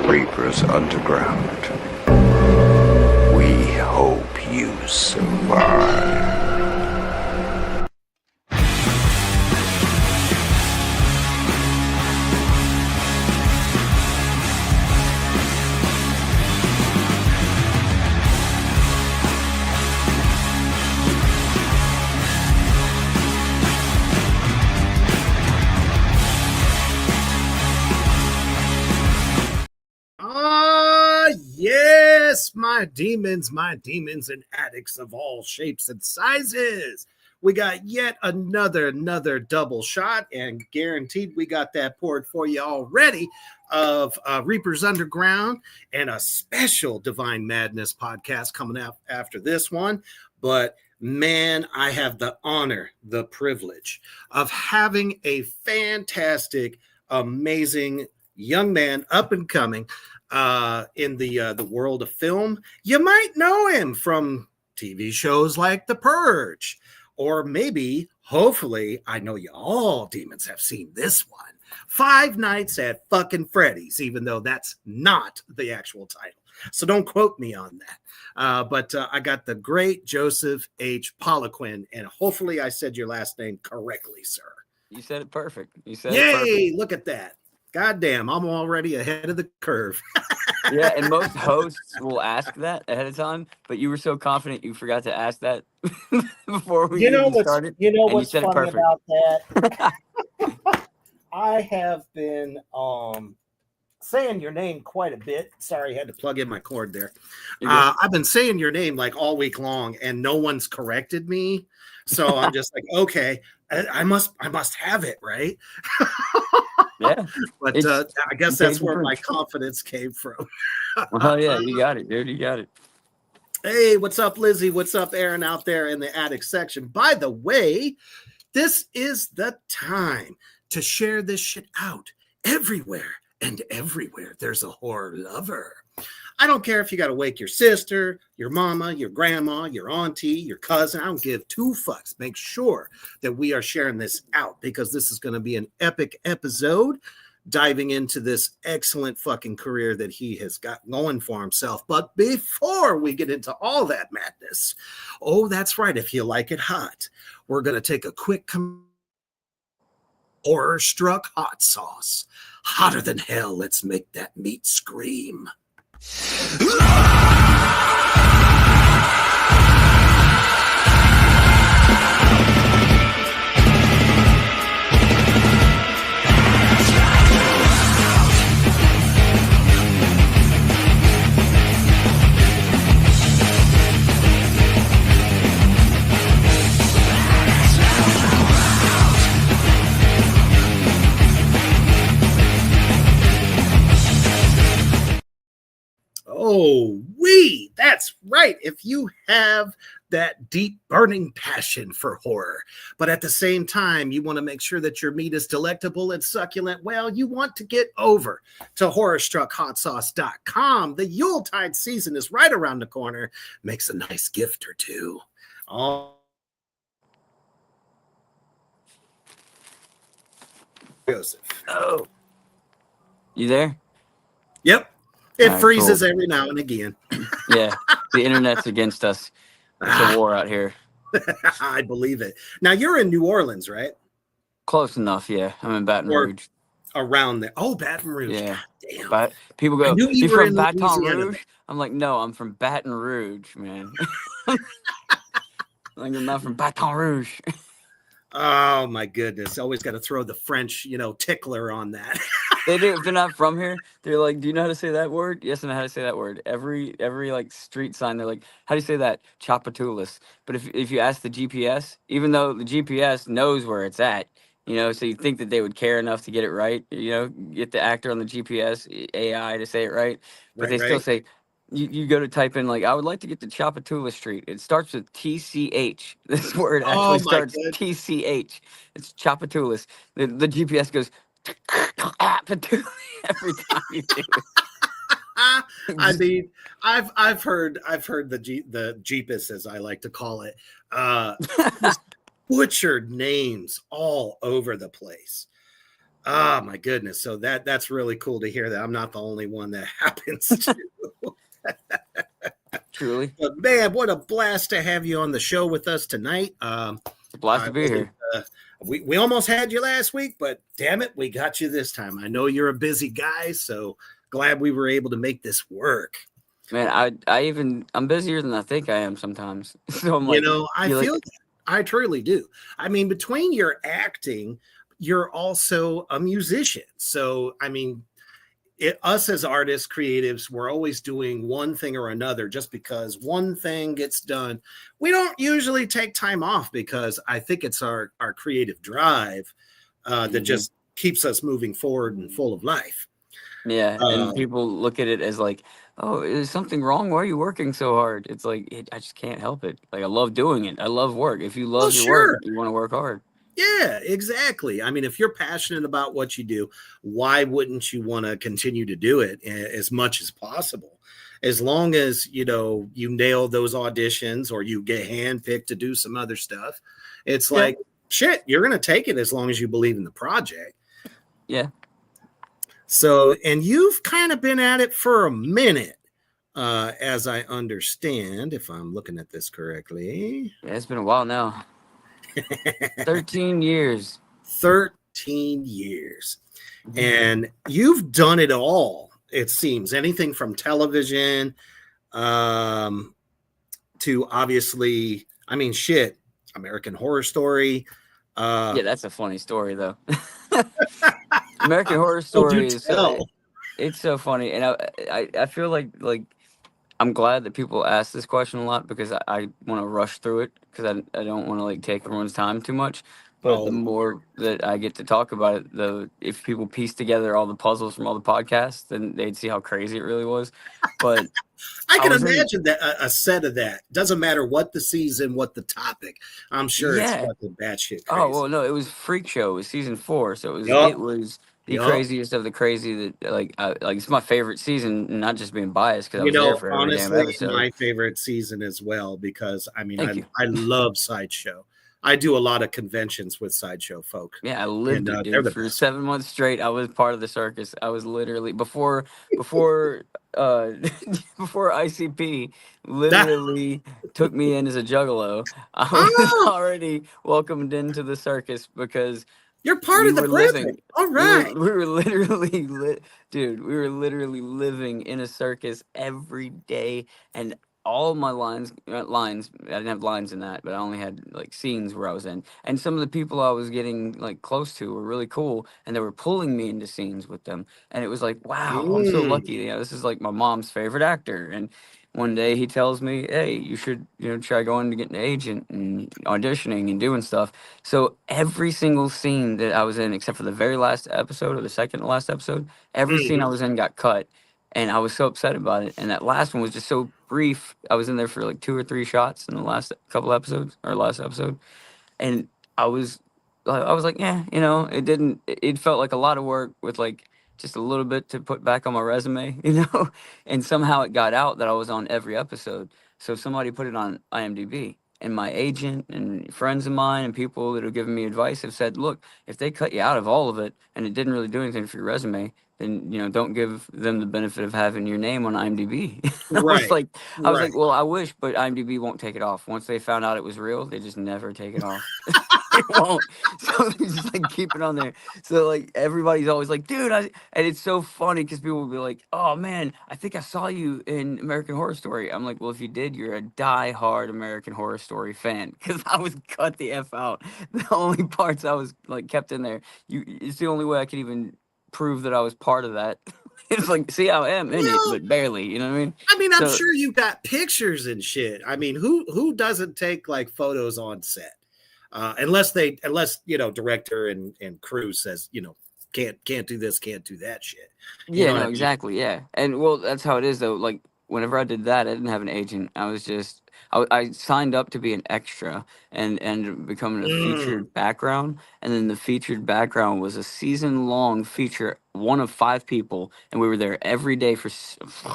Reapers Underground. We hope you survive. Yes, my demons and addicts of all shapes and sizes. We got yet another double shot, and guaranteed we got that poured for you already of Reapers Underground and a special Divine Madness podcast coming out after this one. But man, I have the honor, the privilege of having a fantastic, amazing young man, up and coming, in the world of film. You might know him from TV shows like The Purge, or maybe, hopefully, I know you all demons have seen this one, Five Nights at fucking Freddy's, even though that's not the actual title. So don't quote me on that. But I got the great Joseph H. Poliquin, and hopefully I said your last name correctly, sir. You said it perfect. You said Yay, it perfect. Look at that. God damn, I'm already ahead of the curve. Yeah, and most hosts will ask that ahead of time, but you were so confident you forgot to ask that before we even started. What's funny about that? I have been saying your name quite a bit. Sorry, I had to plug in my cord there. I've been saying your name like all week long, and no one's corrected me. So I'm just like, okay, I must have it, right? Yeah, but I guess that's where my confidence came from. Oh yeah, you got it, dude. You got it. Hey, what's up, Lizzie? What's up, Aaron, out there in the attic section? By the way, this is the time to share this shit out everywhere. And everywhere there's a horror lover. I don't care if you got to wake your sister, your mama, your grandma, your auntie, your cousin. I don't give two fucks. Make sure that we are sharing this out, because this is going to be an epic episode diving into this excellent fucking career that he has got going for himself. But before we get into all that madness, oh, that's right. If you like it hot, we're going to take a quick horror struck hot sauce. Hotter than hell. Let's make that meat scream. Oh, that's right. If you have that deep burning passion for horror, but at the same time, you want to make sure that your meat is delectable and succulent, well, you want to get over to horrorstruckhotsauce.com. The Yuletide season is right around the corner. Makes a nice gift or two. Oh, Joseph. Oh, you there? Yep. It right, freezes cool. every now and again. Yeah, the internet's against us. It's a war out here. I believe it. Now, you're in New Orleans, right? Close enough, yeah. I'm in Baton Rouge. Around there. Oh, Baton Rouge. Yeah. Damn. But people go, you were from in Baton Louisiana. Rouge? I'm like, no, I'm from Baton Rouge, man. Like, I'm not from Baton Rouge. Oh my goodness. Always got to throw the French, tickler on that. They do. If they're not from here, they're like, do you know how to say that word? Yes, I know how to say that word. Every like street sign, they're like, how do you say that? Chapatoulas. But if you ask the GPS, even though the GPS knows where it's at, so you think that they would care enough to get it right, get the actor on the GPS AI to say it right. But they still say, you go to type in, like, I would like to get to Chapatoulas Street. It starts with TCH. This word actually starts TCH. It's Chapatoulas. The GPS goes every time you do it. I mean, I've heard the Jeepus, as I like to call it, just butchered names all over the place. Oh my goodness. So that's really cool to hear that I'm not the only one that happens to. Truly, But man, what a blast to have you on the show with us tonight. it's a blast I to be wasn't, here. we almost had you last week, but damn it, we got you this time. I know you're a busy guy, so glad we were able to make this work. Man, I'm busier than I think I am sometimes. So I'm You like, know, I you feel like, that. I truly do. I mean, between your acting, you're also a musician. So, I mean, us as artists, creatives, we're always doing one thing or another. Just because one thing gets done, we don't usually take time off because I think it's our creative drive that mhm. just keeps us moving forward and full of life. Yeah, and Uh, people look at it as like, oh, is something wrong? Why are you working so hard? It's like I just can't help it. Like I love doing it. I love work. If you well, love your work, sure. you want to work hard. Yeah, exactly. I mean, if you're passionate about what you do, why wouldn't you want to continue to do it as much as possible? As long as you nail those auditions or you get handpicked to do some other stuff, it's Yeah, like shit. You're gonna take it as long as you believe in the project. yeah. So, and you've kind of been at it for a minute, as I understand, if I'm looking at this correctly. Yeah, it's been a while now. 13 years. 13 years. And you've done it all, it seems. Anything from television um, to obviously, I mean, shit, American Horror Story. Yeah, that's a funny story though. American Horror Oh, do Story is tell. it's so funny, and I feel like I'm glad that people ask this question a lot because I want to rush through it because I don't want to like take everyone's time too much. But the Oh, more that I get to talk about it, if people piece together all the puzzles from all the podcasts, then they'd see how crazy it really was. But I I can was in, imagine that a set of that. Doesn't matter what the season, what the topic. I'm sure it's yeah. fucking batshit Oh crazy. well, no, it was Freak Show. It was season 4, so it Yup. was the Yup. craziest of the crazy. That like it's my favorite season. Not just being biased because I was there for every damn Honestly, episode. my favorite season as well, because I mean, Thank you. I love Sideshow. I do a lot of conventions with Sideshow folk, Yeah, I and lived it, they're dude. the For best. 7 months straight, I was part of the circus. I was literally before uh before ICP That, literally took me in as a juggalo. I was oh, already welcomed into the circus because you're part we of the were brethren. living All we were right. we were literally dude, we were literally living in a circus every day, and all my lines I didn't have lines in that, but I only had like scenes where I was in, and some of the people I was getting like close to were really cool, and they were pulling me into scenes with them, and it was like, wow, I'm so Mm. lucky. This is like my mom's favorite actor. And one day he tells me, hey, you should try going to get an agent and auditioning and doing stuff. So every single scene that I was in, except for the very last episode or the second to last episode, every scene I Mhm. was in got cut, and I was so upset about it. And that last one was just so brief. I was in there for like 2 or 3 shots in the last couple episodes or last episode, and I was I was like, yeah, it didn't. It felt like a lot of work with like just a little bit to put back on my resume, and somehow it got out that I was on every episode. So somebody put it on IMDb, and my agent and friends of mine and people that have given me advice have said, look, if they cut you out of all of it and it didn't really do anything for your resume, then don't give them the benefit of having your name on IMDb. Right. I was Right. like, well, I wish, but IMDb won't take it off. Once they found out it was real, they just never take it off. They won't. So they just like keep it on there. So like everybody's always like, dude, and it's so funny because people will be like, oh man, I think I saw you in American Horror Story. I'm like, well, if you did, you're a die-hard American Horror Story fan because I was cut the f out. The only parts I was like kept in there. It's the only way I could even prove that I was part of that. It's like, see, I am in it, Well, but barely. You know what I mean? I mean, I'm So sure you got pictures and shit. I mean, who doesn't take like photos on set? Unless director and crew says can't do this, can't do that shit. You yeah, know what no, I mean? exactly, yeah, and well, that's how it is though. Like whenever I did that, I didn't have an agent. I signed up to be an extra and becoming a Mm. featured background, and then the featured background was a season long feature, one of 5 people, and we were there every day for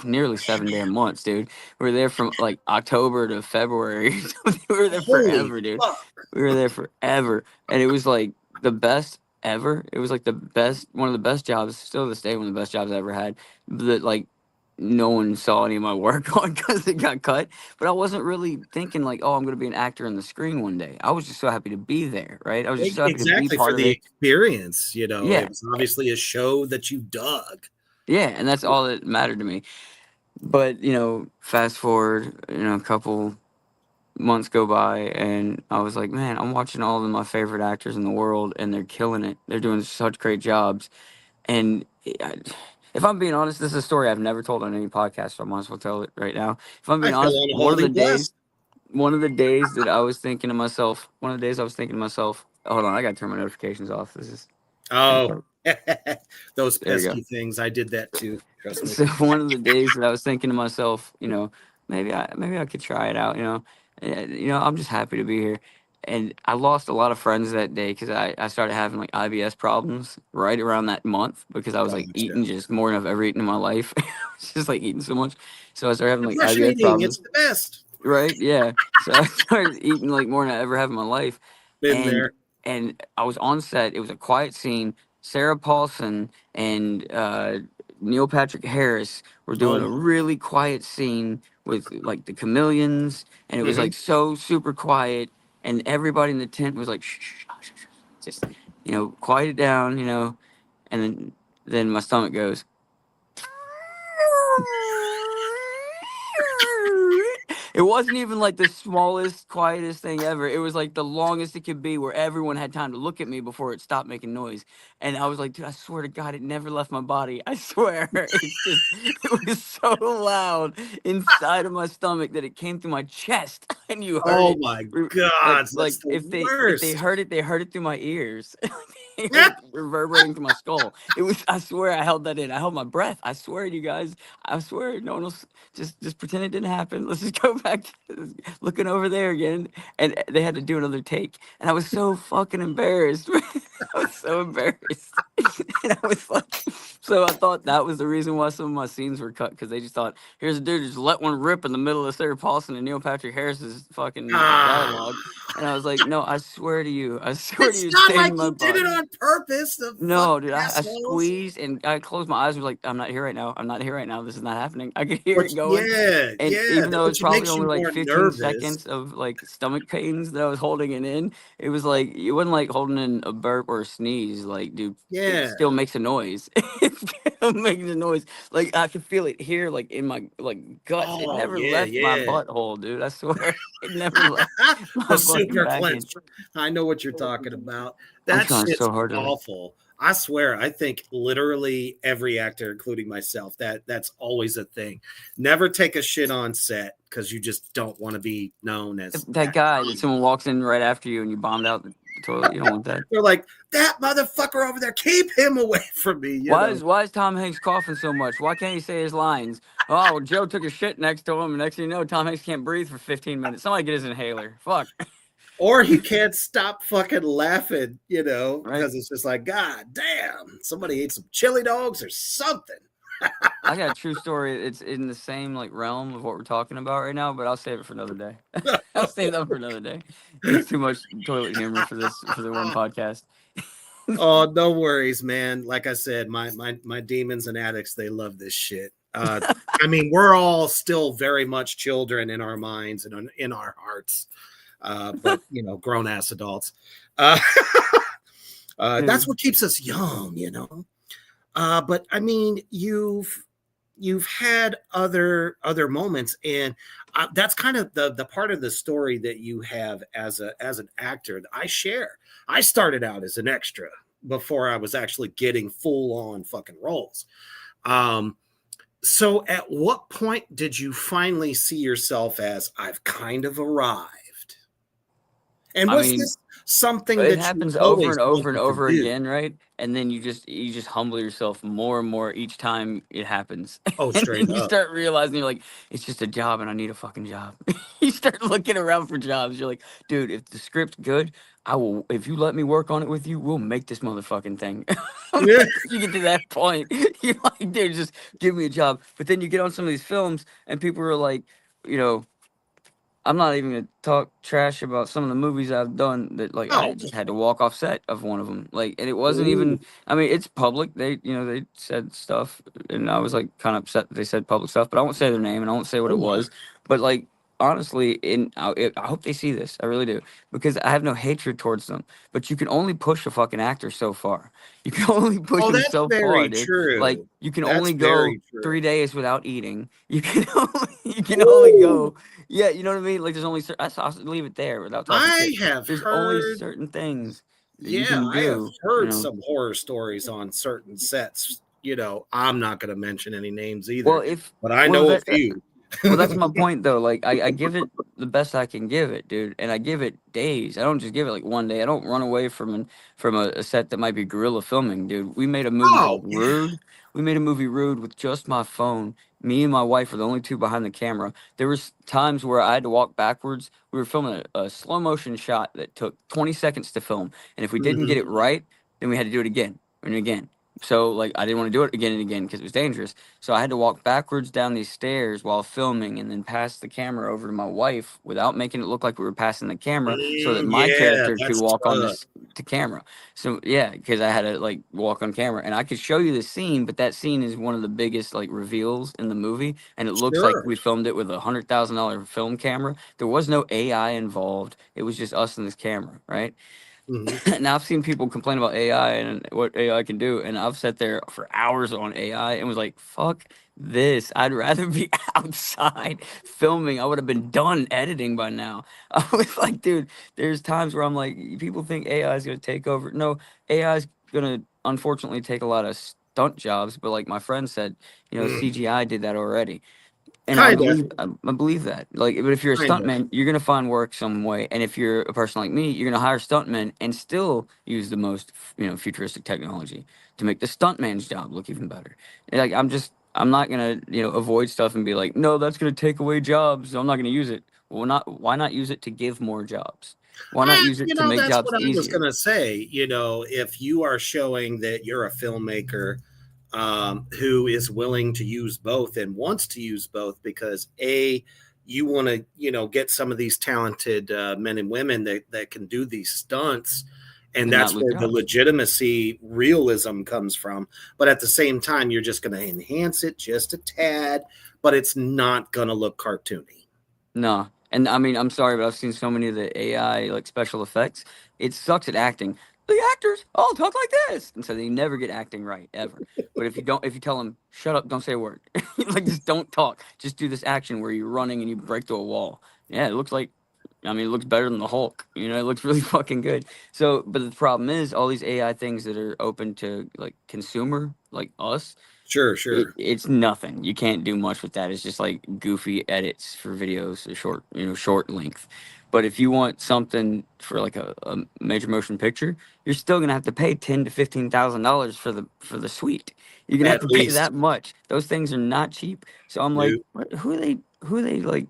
nearly 7 damn months, dude. We were there from like October to February. We were there Holy forever, dude. fuck! We were there forever, and it was like the best. ever. It was like the best, one of the best jobs, still to this day, one of the best jobs I ever had. That like no one saw any of my work on because it got cut. But I wasn't really thinking like, oh, I'm gonna be an actor on the screen one day. I was just so happy to be there, right? I was just so happy to be Exactly, for part of the it. experience. You know, Yeah, it was obviously a show that you dug. yeah, and that's all that mattered to me. But fast forward, a couple months go by, and I was like, man, I'm watching all of my favorite actors in the world, and they're killing it. They're doing such great jobs. And if I'm being honest, this is a story I've never told on any podcast, so I might as well tell it right now. If I'm I being feel honest, unholy blessed. one of the days that I was thinking to myself, hold on, I gotta turn my notifications off. This is Oh, those there we go. pesky things. I did that too. Trust me. So one of the days that I was thinking to myself, maybe I could try it out. I'm just happy to be here. And I lost a lot of friends that day because I started having like IBS problems right around that month because I was like Gotcha. eating just more than I've ever eaten in my life. It's just like eating so much. So I started having like Depression IBS eating, it's problems. the best. Right? Yeah. So I started eating like more than I ever have in my life, Been and there. I was on set. It was a quiet scene. Sarah Paulson and Neil Patrick Harris were Oh doing a my. really quiet scene with like the chameleons, and it was Mhm. like so super quiet, and everybody in the tent was like, shh, shh, shh, shh, shh, just quiet it down, and then my stomach goes. It wasn't even like the smallest, quietest thing ever. It was like the longest it could be, where everyone had time to look at me before it stopped making noise. And I was like, dude, I swear to God, it never left my body. I swear. It's just, it was so loud inside of my stomach that it came through my chest, and you heard Oh it. my Like, God, that's the if they worst. heard it, they heard it through my ears. They heard it reverberating through my skull. It was. I swear, I held that in. I held my breath. I swear to you guys. I swear, no one else. Just pretend it didn't happen. Let's just go back to looking over there again. And they had to do another take. And I was so fucking embarrassed. I was so embarrassed. And I was like, so I thought that was the reason why some of my scenes were cut, because they just thought, here's a dude just let one rip in the middle of Sarah Paulson and Neil Patrick Harris's fucking Ah, dialogue. And I was like, no, I swear to you, it's it not stayed like in my you did it body. on purpose, the No, fucking dude, I assholes. squeezed and I closed my eyes. Was like, I'm not here right now. I'm not here right now. This is not happening. I could hear But it going, yeah, and yeah, even though it's which probably makes only you like more 15 nervous. seconds of like stomach pains that I was holding it in, it was like it wasn't like holding in a burp or a sneeze. Like, dude, it Yeah. still makes a noise. It still makes a noise. Like I could feel it here, like in my like guts. It Oh never yeah, left my yeah. butthole, dude. I swear, it never left The my fucking super back end. clenched. I know what you're talking about. I'm That trying shit's so hard to. awful. I swear, I think literally every actor, including myself, that's always a thing. Never take a shit on set because you just don't want to be known as That that guy that guy. someone walks in right after you and you bombed out the toilet. You don't want that. They're like, that motherfucker over there, keep him away from me, you know. Why is Tom Hanks coughing so much? Why can't he say his lines? Oh, well, Joe took a shit next to him, and next thing you know, Tom Hanks can't breathe for 15 minutes. Somebody get his inhaler. Fuck. Or he can't stop fucking laughing, Right? because it's just like, God damn, somebody ate some chili dogs or something. I got a true story. It's in the same like realm of what we're talking about right now, but I'll save it for another day. I'll save that for another day. It's too much toilet humor for the one podcast. Oh, no worries, man. Like I said, my demons and addicts, they love this shit. I mean, we're all still very much children in our minds and in our hearts, but grown ass adults. Uh, that's Dude. what keeps us young. But I mean, you've had other moments, and that's kind of the part of the story that you have as an actor that I share. I started out as an extra before I was actually getting full on fucking roles. So at what point did you finally see yourself as I've kind of arrived? And I was mean, this something it that you happens over always and over and wanted to over do? again, right? And then you just humble yourself more and more each time it happens. Oh, And straight then you up. start realizing you're like, it's just a job and I need a fucking job. You start looking around for jobs. You're like, dude, if the script's good, I will, if you let me work on it with you, we'll make this motherfucking thing. Yeah. You get to that point, you're like, dude, just give me a job. But then you get on some of these films and people are like, you know, I'm not even gonna talk trash about some of the movies I've done that like I Oh, just had to walk off set of one of them. Like, and it wasn't ooh, even. I mean, it's public. They said stuff, and I was like kind of upset that they said public stuff. But I won't say their name and I won't say what oh it my. was. But like honestly, I hope they see this. I really do because I have no hatred towards them. But you can only push a fucking actor so far. You can only push Oh, him that's so far, very dude. Like true. you can That's only go very true. 3 days without eating. You can only Ooh, go. Yeah, you know what I mean? Like, there's only I'll leave it there without talking I shit. have There's only heard, certain things that you yeah, can I have do, you heard know. some horror stories on certain sets. I'm not going to mention any names Well, either, if but I well know a that few. Well, that's my point, though. Like, I give it the best I can give it, dude, and I give it days. I don't just give it like one day. I don't run away from a set that might be guerrilla filming, dude. We made a movie Oh, called Rude. We made a movie Rude with just my phone. Me and my wife were the only two behind the camera. There was times where I had to walk backwards. We were filming a slow motion shot that took 20 seconds to film, and if we didn't get hmm it right, then we had to do it again and again. So like I didn't want to do it again and again because it was dangerous. So I had to walk backwards down these stairs while filming and then pass the camera over to my wife without making it look like we were passing the camera so that my yeah, character could that's walk on tough. this to camera. So yeah, because I had to like walk on camera and I could show you the scene, but that scene is one of the biggest like reveals in the movie. And it looks like Sure. we filmed it with $100,000 film camera. There was no AI involved. It was just us and this camera, right? hmm Now I've seen people complain about AI and what AI can do, and I've sat there for hours on AI and was like, "Fuck this! I'd rather be outside filming. I would have been done editing by now." I was like, "Dude, there's times where I'm like, people think AI is gonna take over. No, AI is gonna unfortunately take a lot of stunt jobs, but like my friend said, CGI did that already." And I Kinda, believe I believe that. Like, but if you're a kinda. stuntman, you're gonna find work some way. And if you're a person like me, you're gonna hire stuntmen and still use the most, futuristic technology to make the stuntman's job look even better. And, like, I'm not gonna, avoid stuff and be like, no, that's gonna take away jobs. So I'm not gonna use it. Well, not why not use it to give more jobs? Why not use it to make That's jobs what I was easier? gonna say. If you are showing that you're a filmmaker who is willing to use both and wants to use both because you want to, get some of these talented men and women that can do these stunts. And And not that's lose where the jobs. legitimacy realism comes from. But at the same time, you're just going to enhance it just a tad, but it's not going to look cartoony. No. And I mean, I'm sorry, but I've seen so many of the AI like special effects. It sucks at acting. The actors all talk like this, and so they never get acting right ever. But if you tell them shut up, don't say a word, like just don't talk, just do this action where you're running and you break through a wall. Yeah, it looks like, I mean, it looks better than the Hulk. It looks really fucking good. So, but the problem is all these AI things that are open to like consumer, like us, Sure, it, sure. it's nothing. You can't do much with that. It's just like goofy edits for videos, short length. But if you want something for like a major motion picture, you're still gonna have to pay $10,000 to $15,000 for the suite. You're gonna have At to pay least. that much. Those things are not cheap. So I'm like, Nope. who are they like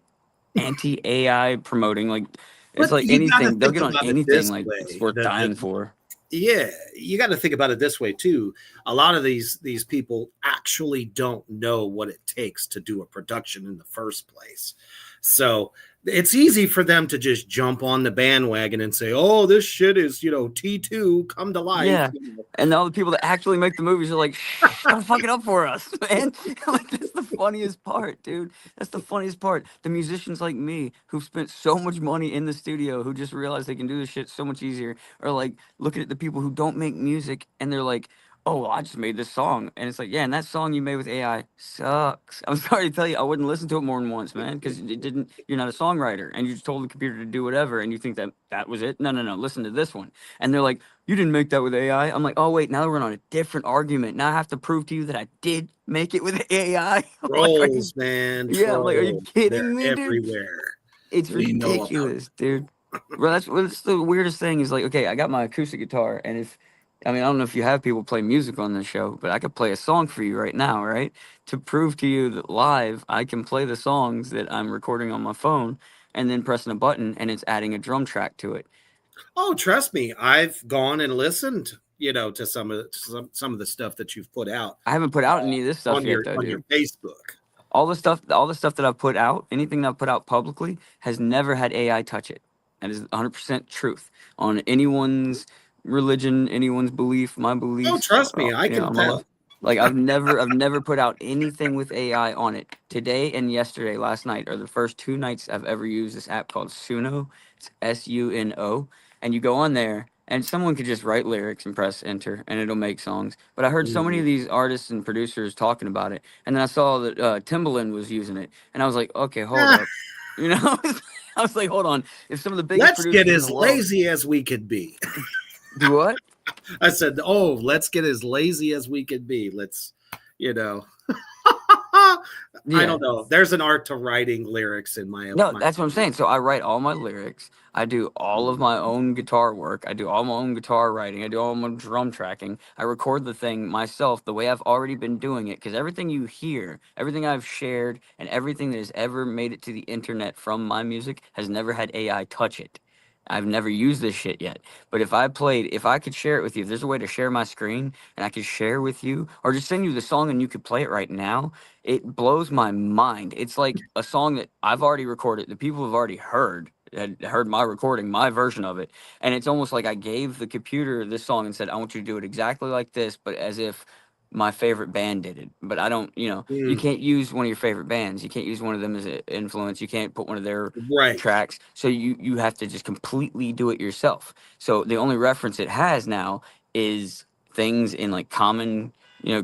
anti AI promoting? Like it's But like you got to anything. They'll think get on about it anything. this Like it's way: worth dying for. yeah, you got to think about it this way too. A lot of these people actually don't know what it takes to do a production in the first place. So it's easy for them to just jump on the bandwagon and say, "Oh, this shit is, T2 come to life." Yeah. And all the people that actually make the movies are like, shh, don't fuck it up for us, man. Like, that's the funniest part, dude. That's the funniest part. The musicians like me who've spent so much money in the studio who just realize they can do this shit so much easier are like looking at the people who don't make music and they're like, oh, well, I just made this song. And it's like, yeah, and that song you made with AI sucks. I'm sorry to tell you, I wouldn't listen to it more than once, man, because you're not a songwriter and you just told the computer to do whatever and you think that that was it. No, no, no. Listen to this one. And they're like, you didn't make that with AI. I'm like, oh wait, now we're on a different argument. Now I have to prove to you that I did make it with AI. Like, are you? Trolls, man, Yeah, I'm like, are you trolls. kidding They're me, dude? everywhere. It's We know about ridiculous, dude. Bro, what's the weirdest thing is like, okay, I got my acoustic guitar, and I mean, I don't know if you have people play music on this show, but I could play a song for you right now, right? To prove to you that live, I can play the songs that I'm recording on my phone, and then pressing a button, and it's adding a drum track to it. Oh, trust me, I've gone and listened, to some of the stuff that you've put out I haven't put out any of this stuff on yet, your though, on your dude. Facebook. all the stuff that I've put out, anything that I've put out publicly, has never had AI touch it. That is 100% truth on anyone's religion, anyone's belief, my Oh, beliefs. trust me, I You know, can I'm tell. all like I've never put out anything with AI on it. Today and yesterday, last night, are the first 2 nights I've ever used this app called Suno. It's Suno, and you go on there, and someone could just write lyrics and press enter, and it'll make songs. But I heard so many Mhm. of these artists and producers talking about it, and then I saw that Timbaland was using it, and I was like, okay, hold Ah, up, you know. I was like, hold on. If some of the biggest let's get producers in the as world lazy as we could be. do what? I said, oh, let's get as lazy as we could be. Let's, you know. I Yeah. don't know. There's an art to writing lyrics in No, my that's what I'm opinion. saying. So I write all my lyrics. I do all of my own guitar work. I do all my own guitar writing. I do all my drum tracking. I record the thing myself the way I've already been doing it. Because everything you hear, everything I've shared, and everything that has ever made it to the internet from my music has never had AI touch it. I've never used this shit yet. But if I could share it with you, if there's a way to share my screen and I could share with you, or just send you the song and you could play it right now, it blows my mind. It's like a song that I've already recorded, the people have already had heard my recording, my version of it. And it's almost like I gave the computer this song and said, I want you to do it exactly like this, but as if my favorite band did it. But I don't, you Mm, can't use one of your favorite bands. You can't use one of them as an influence. You can't put one of their right. tracks. So you have to just completely do it yourself. So the only reference it has now is things in like common,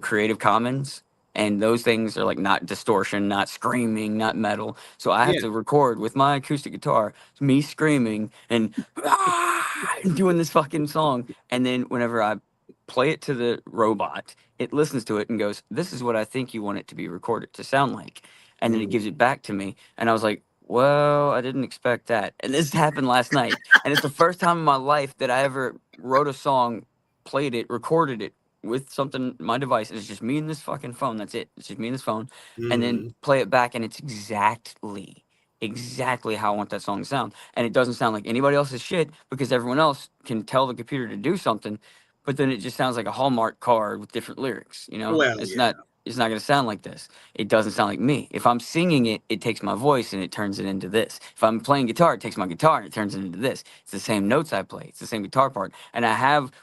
Creative Commons, and those things are like not distortion, not screaming, not metal. So I have Yeah. to record with my acoustic guitar, me screaming and doing this fucking song, and then whenever I play it to the robot, it listens to it and goes, "This is what I think you want it to be recorded to sound like," and then it gives Mm. it back to me, and I was like, "Well, I didn't expect that," and this happened last night, and it's the first time in my life that I ever wrote a song, played it, recorded it with something my device, and it's just me and this fucking phone. That's it. It's just me and this phone, and then Mm. play it back, and it's exactly how I want that song to sound, and it doesn't sound like anybody else's shit because everyone else can tell the computer to do something, but then it just sounds like a Hallmark card with different lyrics. Well, It's yeah. not going to sound like this. It doesn't sound like me. If I'm singing it, it takes my voice and it turns it into this. If I'm playing guitar, it takes my guitar and it turns it into this. It's the same notes I play. It's the same guitar part. And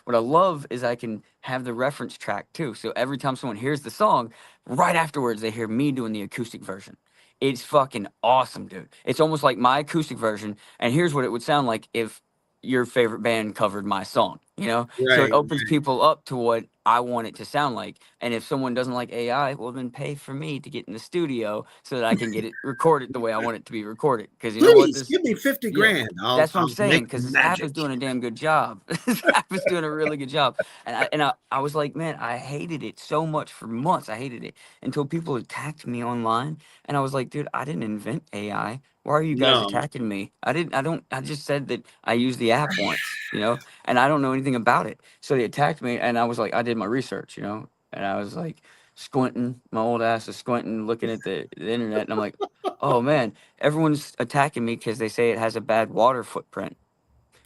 what I love is I can have the reference track too. So every time someone hears the song, right afterwards they hear me doing the acoustic version. It's fucking awesome, dude. It's almost like my acoustic version. And here's what it would sound like if your favorite band covered my song. So it Right. opens people up to what I want it to sound like. And if someone doesn't like AI, well, then pay for me to get in the studio so that I can get it recorded the way I want it to be recorded. Because you know what? Please This, give me 50 yeah, grand. that's what I'm I'll make saying. Because this app is magic. doing a damn good job. This app is doing a really good job. And I was like, man, I hated it so much for months. I hated it until people attacked me online. And I was like, dude, I didn't invent AI. Why are you guys No. attacking me? I didn't. I don't. I just said that I used the app once, and I don't know anything about it. So they attacked me, and I was like, I did my research, and I was like squinting. My old ass is squinting, looking at the internet, and I'm like, oh man, everyone's attacking me because they say it has a bad water footprint.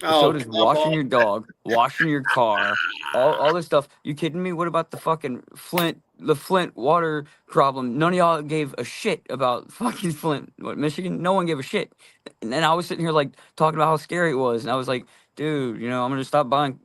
Well, so Oh, does come washing on. your dog, washing your car, all this stuff. You kidding me? What about the Flint water problem? None of y'all gave a shit about fucking Flint, what, Michigan? No one gave a shit. And then I was sitting here like talking about how scary it was, and I was like, dude, I'm gonna stop buying,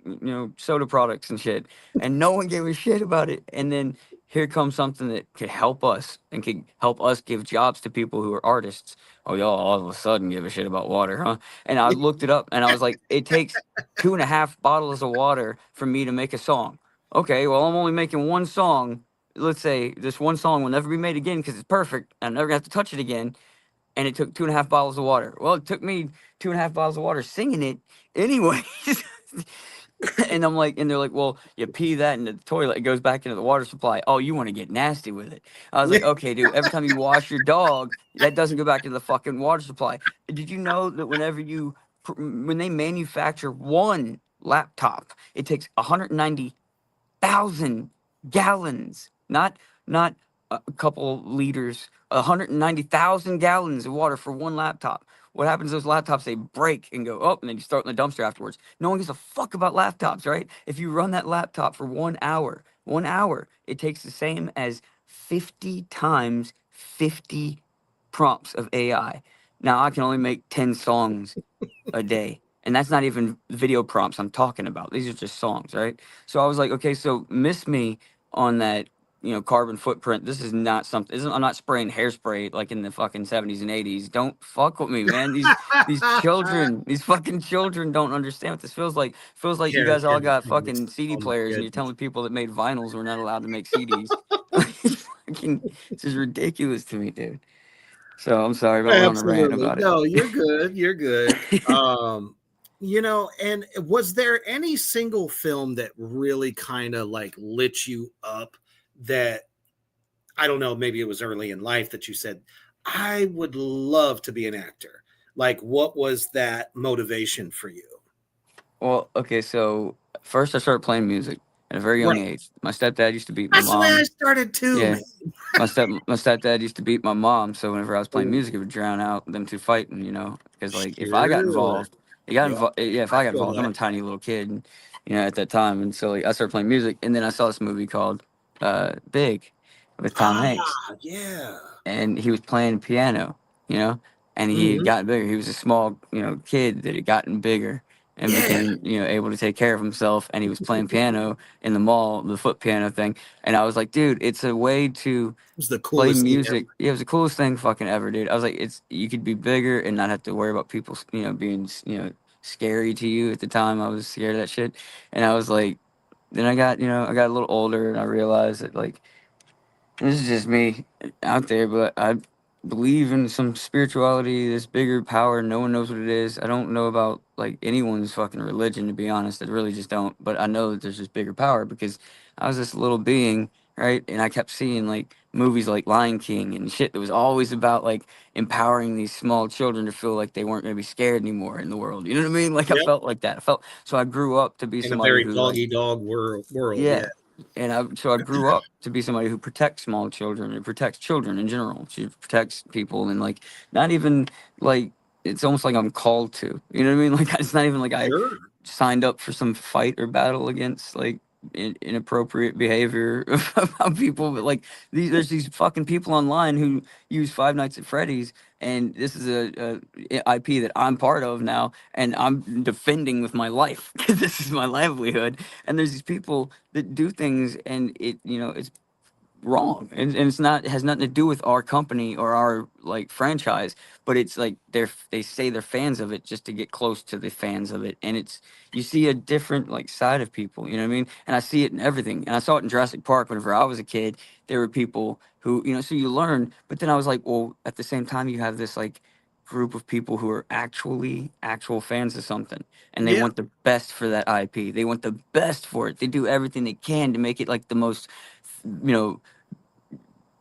soda products and shit. And no one gave a shit about it. And then here comes something that could help us and could help us give jobs to people who are artists. Oh, y'all all of a sudden give a shit about water, huh? And I looked it up and I was like, it takes 2.5 bottles of water for me to make a song. Okay, well, I'm only making one song. Let's say this one song will never be made again because it's perfect. I'm never gonna have to touch it again. And it took 2.5 bottles of water. Well, it took me 2.5 bottles of water singing it anyways. And I'm like, and they're like, well, you pee that into the toilet, it goes back into the water supply. Oh, you want to get nasty with it. I was like, okay, dude, every time you wash your dog, that doesn't go back into the fucking water supply. Did you know that when they manufacture one laptop, it takes 190,000 gallons, not a couple liters, 190,000 gallons of water for one laptop. What happens to those laptops? They break and go up, and then you start in the dumpster afterwards. No one gives a fuck about laptops, right? If you run that laptop for 1 hour, it takes the same as 50 times 50 prompts of AI. Now I can only make 10 songs a day. And that's not even video prompts I'm talking about. These are just songs, right? So I was like, okay, so miss me on that, carbon footprint. This is not something. I'm not spraying hairspray like in the fucking 70s and 80s. Don't fuck with me, man. These fucking children don't understand what this feels like. Feels like you Here, guys all here, got here. fucking CD Oh my players and you're goodness. telling people that made vinyls were not allowed to make CDs. This is ridiculous to me, dude. So I'm sorry, I went on a rant Absolutely. about it. No, you're good. You're good. And was there any single film that really kind of like lit you up that I don't know, maybe it was early in life that you said, I would love to be an actor? Like, what was that motivation for you? Well, okay, so first I started playing music at a very young Right. age. My stepdad used to beat my That's the way I mom. started too, Yeah, man. my stepdad used to beat my mom. So whenever I was playing Oh, music, it would drown out them two fighting. Because like if I got sure. involved, it got Yep. involved. Yeah, if I I got feel involved, I'm that. a tiny little kid, at that time, and so like I started playing music, and then I saw this movie called Big with Tom Ah, Hanks, yeah. and he was playing piano, you know, and he had Hmm. gotten bigger. He was a small, kid that had gotten bigger and Yeah. It became, able to take care of himself. And he was playing piano in the mall, the foot piano thing. And I was like, dude, it's a way to was the play coolest thing ever. music. Yeah, it was the coolest thing fucking ever, dude. I was like, you could be bigger and not have to worry about people, being, scary to you. At the time, I was scared of that shit. And I was like, then I got a little older and I realized that like this is just me out there, but I believe in some spirituality, this bigger power. No one knows what it is. I don't know about like anyone's fucking religion, to be honest. I really just don't. But I know that there's this bigger power because I was this little being, right? And I kept seeing like movies like Lion King and shit that was always about like empowering these small children to feel like they weren't going to be scared anymore in the world. You know what I mean? Like I Yep. felt like that. I felt so I grew up to be In a somebody very who like doggy dog world. yeah. Yeah. And I grew up to be somebody who protects small children and protects children in general. She protects people and like not even like it's almost like I'm called to. You know what I mean? Like it's not even like I Sure. signed up for some fight or battle against like inappropriate behavior about people, but like there's these fucking people online who use Five Nights at Freddy's, and this is a IP that I'm part of now, and I'm defending with my life because this is my livelihood. And there's these people that do things, and it's wrong, and it's not, it has nothing to do with our company or our like franchise, but it's like they say they're fans of it just to get close to the fans of it. And it's, you see a different like side of people, you know what I mean? And I see it in everything, and I saw it in Jurassic Park whenever I was a kid. There were people who, so you learn, but then I was like, well, at the same time you have this like group of people who are actual fans of something, and they Yeah. want the best for that IP, they want the best for it, they do everything they can to make it like the most, you know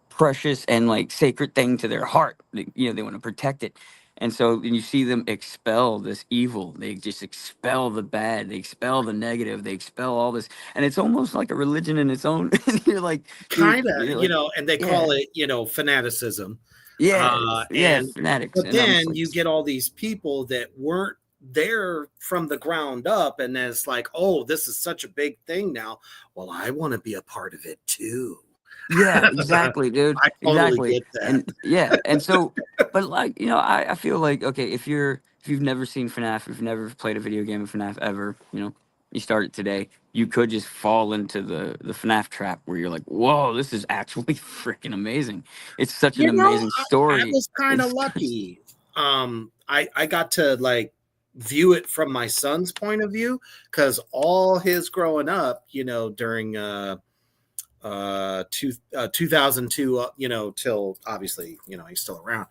precious and like sacred thing to their heart. They want to protect it. And so when you see them expel this evil, they just expel the bad, they expel the negative, they expel all this. And it's almost like a religion in its own. And you're like, dude, Kind of, you're like, and they yeah, call it, fanaticism. yeah, yeah, And fanatics. but And I'm just then like, you get all these people that weren't there from the ground up, and then it's like, oh, this is such a big thing now. Well, I want to be a part of it too. yeah, exactly, dude. I totally Exactly. get that. And yeah, and so, but like, I feel like, okay, if you've never seen FNAF, if you've never played a video game of FNAF ever, you start it today, you could just fall into the FNAF trap where you're like, whoa, this is actually freaking amazing. It's such an amazing I story. was kind of It's lucky. I got to like view it from my son's point of view because all his growing up, during 2002, till obviously, he's still around.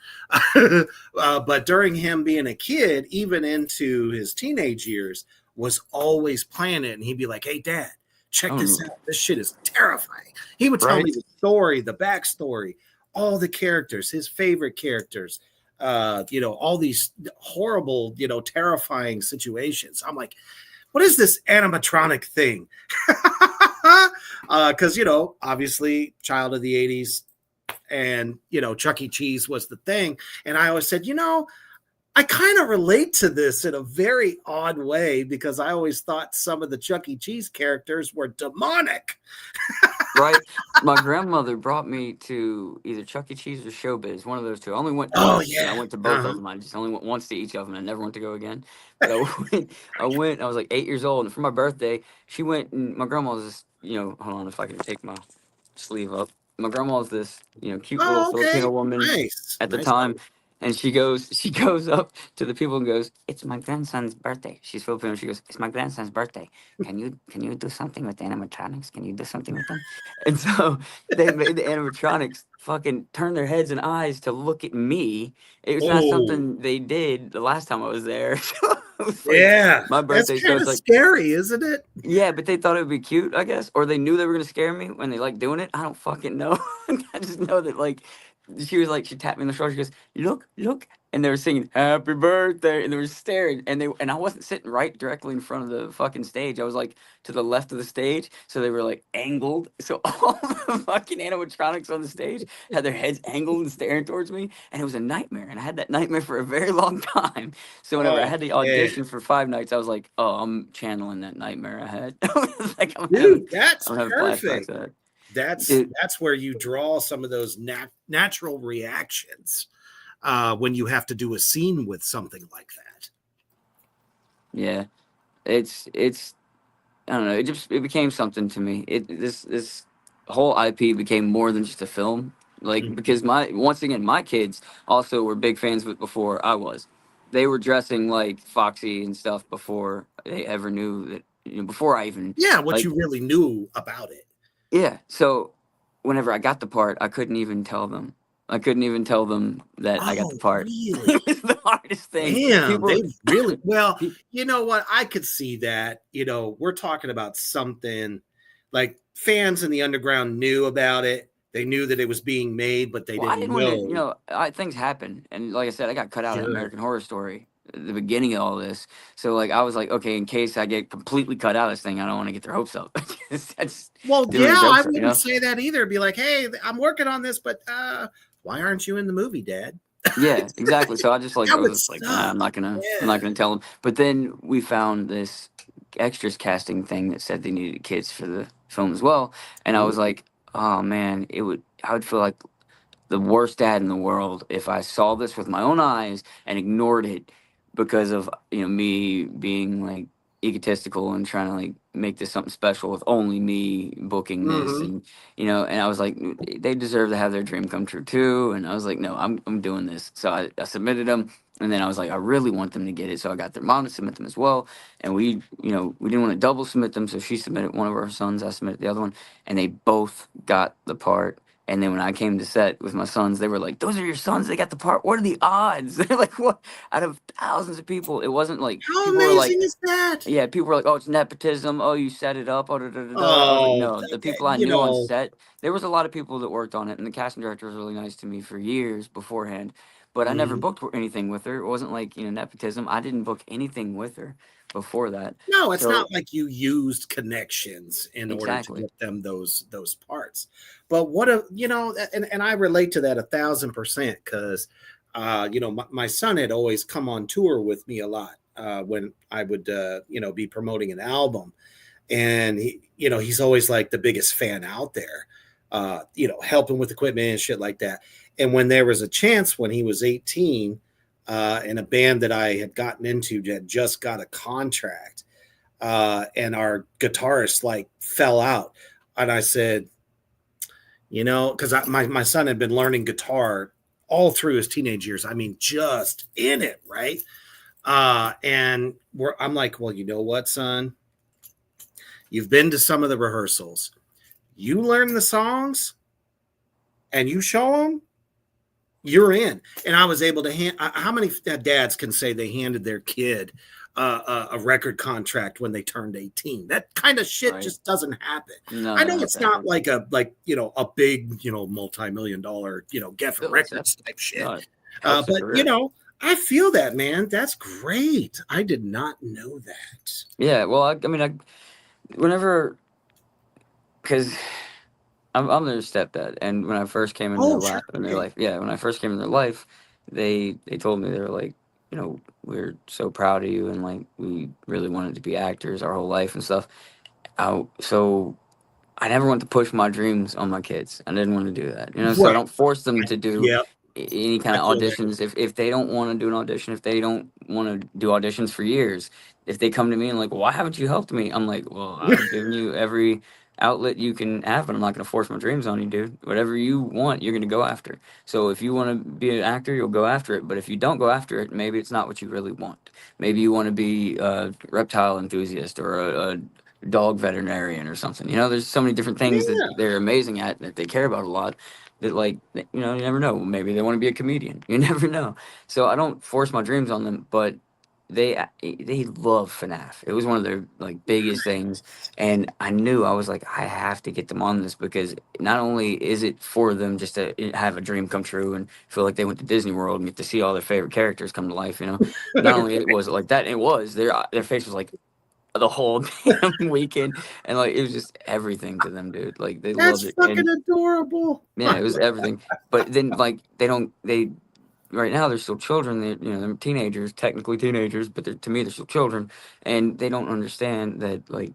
But during him being a kid, even into his teenage years, was always playing it. And he'd be like, hey, Dad, check this oh, out. This shit is terrifying. He would tell right? me the story, the backstory, all the characters, his favorite characters, all these horrible, terrifying situations. I'm like, what is this animatronic thing? Because, obviously, child of the 80s, and, Chuck E. Cheese was the thing. And I always said, I kind of relate to this in a very odd way because I always thought some of the Chuck E. Cheese characters were demonic. right. My grandmother brought me to either Chuck E. Cheese or Showbiz, one of those two. I only went Oh once, and I yeah. went to both of Uh-huh. them. I just only went once to each of them, and never went to go again. But I was like 8 years old, and for my birthday, she went, and my grandma was this, hold on if I can take my sleeve up. My grandma was this, cute little Oh, okay. Filipino woman Nice. at the Nice. time, and she goes up to the people and goes, "It's my grandson's birthday." She's Filipino. She goes, "It's my grandson's birthday. Can you do something with the animatronics? Can you do something with them?" And so they made the animatronics fucking turn their heads and eyes to look at me. It was not Oh, something they did the last time I was there. So it was like yeah. my That's birthday. So kind it's of like, scary, isn't it? yeah, but they thought it would be cute, I guess, or they knew they were gonna scare me when they like doing it. I don't fucking know. I just know that like she was like she tapped me on the shoulder. She goes, "Look, look," and they were singing "Happy Birthday," and they were staring, and I wasn't sitting right directly in front of the fucking stage. I was like to the left of the stage, so they were like angled. So all the fucking animatronics on the stage had their heads angled and staring towards me, and it was a nightmare. And I had that nightmare for a very long time. So whenever I Oh had the man. audition for 5 nights, I was like, "Oh, I'm channeling that nightmare I had." I was like, Dude, that's I'm having flashbacks perfect. of that. That's Dude, that's where you draw some of those natural reactions when you have to do a scene with something like that. yeah, it's I don't know. It became something to me. This whole IP became more than just a film. Like Mhm. because my once again my kids also were big fans of it before I was. They were dressing like Foxy and stuff before they ever knew that. Before I even Yeah, what like you really knew about it. yeah. So whenever I got the part, I couldn't even tell them. I couldn't even tell them that I got the Oh, part. really? It was the hardest thing. Damn, People, they really well, pe- you know what? I could see that. We're talking about something like fans in the underground knew about it. They knew that it was being made, but they well, I didn't didn't want to. know. Things happen, and like I said, I got cut out of Sure. American Horror Story at the beginning of all this. So like, I was like, okay, in case I get completely cut out of this thing, I don't want to get their hopes up. That's Well, doing yeah, the I jokes, wouldn't say that either. Be like, hey, I'm working on this, but why aren't you in the movie, Dad? Yeah, exactly. So I That would was just like, nah, suck. I'm Yeah. not gonna tell them. But then we found this extras casting thing that said they needed kids for the film as well, and I was like, oh man, I would feel like the worst dad in the world if I saw this with my own eyes and ignored it because of me being like egotistical and trying to like make this something special with only me booking this Mm-hmm. and I was like they deserve to have their dream come true too and I was like no I'm doing this so I submitted them and then I was like I really want them to get it so I got their mom to submit them as well and we didn't want to double submit them so she submitted one of our sons I submitted the other one and they both got the part and then when I came to set with my sons, they were like, "Those are your sons. They got the part. What are the odds?" They're like, "What?" Out of thousands of people, it wasn't like How people were like, amazing is that? "Yeah." People were like, "Oh, it's nepotism. Oh, you set it up." Oh, da, da, da, da. I was like, Oh, "No." The people I knew on set, there was a lot of people that worked on it, and the casting director was really nice to me for years beforehand. But I never mhm. booked anything with her. It wasn't like nepotism. I didn't book anything with her before that. No, it's So not like you used connections in order to exactly, get them those parts. But what a and I relate to that 1,000% because my son had always come on tour with me a lot when I would be promoting an album, and he's always like the biggest fan out there, helping with equipment and shit like that. And when there was a chance when he was 18, in a band that I had gotten into that just got a contract, and our guitarist like fell out, and I said, because my son had been learning guitar all through his teenage years. I mean, just in it, right? And I'm like, well, you know what, son? You've been to some of the rehearsals. You learn the songs and you show them, you're in. And I was able to hand. How many dads can say they handed their kid a record contract when they turned 18? That kind of shit right? just doesn't happen. No, I none know of that's it's not happened. like a big multi-million dollar Geffen Still, it's Records happened. type shit, No, it helps the but career. I feel that, man. That's great. I did not know that. Yeah, well, I mean, whenever, because I'm their stepdad, and when I first came in Oh, sure. in their Okay. life, yeah, when I first came in their life, they told me they were like, we're so proud of you, and like we really wanted to be actors our whole life and stuff. So I never want to push my dreams on my kids. I didn't want to do that, you know. So I Right. don't force them to do Yep. any kind I of feel that. auditions. If they don't want to do an audition, if they don't want to do auditions for years, if they come to me and like, why haven't you helped me? I'm like, well, I've given you every outlet you can have, but I'm not going to force my dreams on you, dude. Whatever you want, you're going to go after. So if you want to be an actor, you'll go after it. But if you don't go after it, maybe it's not what you really want. Maybe you want to be a reptile enthusiast or a dog veterinarian or something. You know, there's so many different things that Yeah. they're amazing at that they care about a lot. That like you know, you never know. Maybe they want to be a comedian. You never know. So I don't force my dreams on them, but they love FNAF. It was one of their like biggest things, and I knew I was like I have to get them on this because not only is it for them just to have a dream come true and feel like they went to Disney World and get to see all their favorite characters come to life. You know, not only it was like that, it was their face was like the whole damn weekend, and like it was just everything to them, dude. Like they loved That's it, fucking and adorable. yeah, it was everything. But then like they right now they're still children. They you know they're teenagers, technically teenagers, but to me they're still children, and they don't understand that like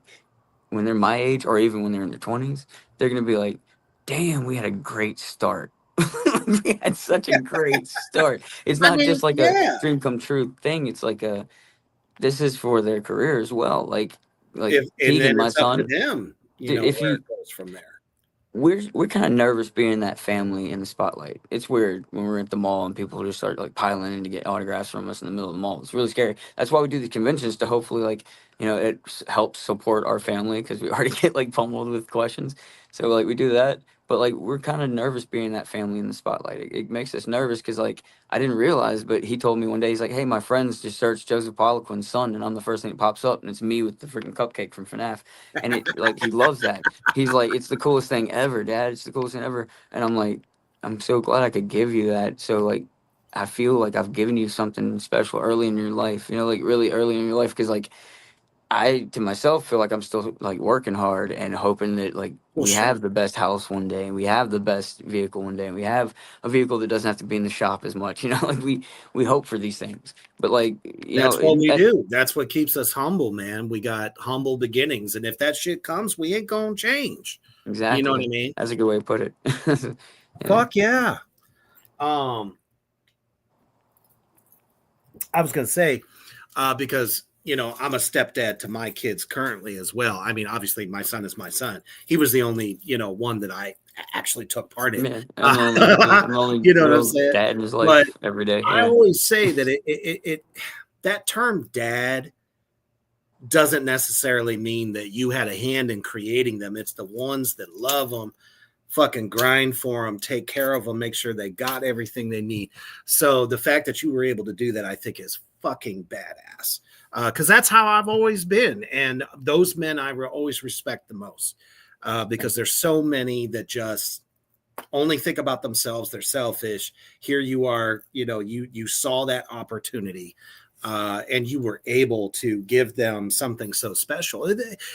when they're my age or even when they're in their 20s, they're gonna be like, "Damn, we had a great start." We had such a great start. It's I not mean, just like a yeah. dream come true thing. It's like a this is for their career as well. Like If and then Keegan, my it's up to son, them, if where it you goes from there. we're kind of nervous being that family in the spotlight. It's weird when we're at the mall and people just start like piling in to get autographs from us in the middle of the mall. It's really scary. That's why we do the conventions to hopefully like you know it helps support our family because we already get like pummeled with questions. So like we do that, but like we're kind of nervous being that family in the spotlight. It makes us nervous because like I didn't realize, but he told me one day he's like, "Hey, my friends just searched Joseph Poliquin's son, and I'm the first thing that pops up, and it's me with the freaking cupcake from FNAF." And it like he loves that. He's like, it's the coolest thing ever, Dad. It's the coolest thing ever. And I'm like, I'm so glad I could give you that. So like, I feel like I've given you something special early in your life. You know, like really early in your life, because like I to myself feel like I'm still like working hard and hoping that like Well, we sure. have the best house one day and we have the best vehicle one day and we have a vehicle that doesn't have to be in the shop as much. You know, like we hope for these things, but like you know, That's what we do. That's what keeps us humble, man. We got humble beginnings. And if that shit comes, we ain't gonna change. You know what I exactly. mean? That's a good way to put it. Yeah. Fuck yeah. Um, I was gonna say, because I'm a stepdad to my kids currently as well. I mean, obviously, my son is my son. He was the only, one that I actually took part in. Man, I'm the only You know what I'm real saying? dad in his But life every day. I Yeah, always say that it that term dad doesn't necessarily mean that you had a hand in creating them. It's the ones that love them, fucking grind for them, take care of them, make sure they got everything they need. So the fact that you were able to do that, I think, is fucking badass. Because that's how I've always been, and those men I will always respect the most. Because there's so many that just only think about themselves. They're selfish. Here you are, you saw that opportunity, and you were able to give them something so special.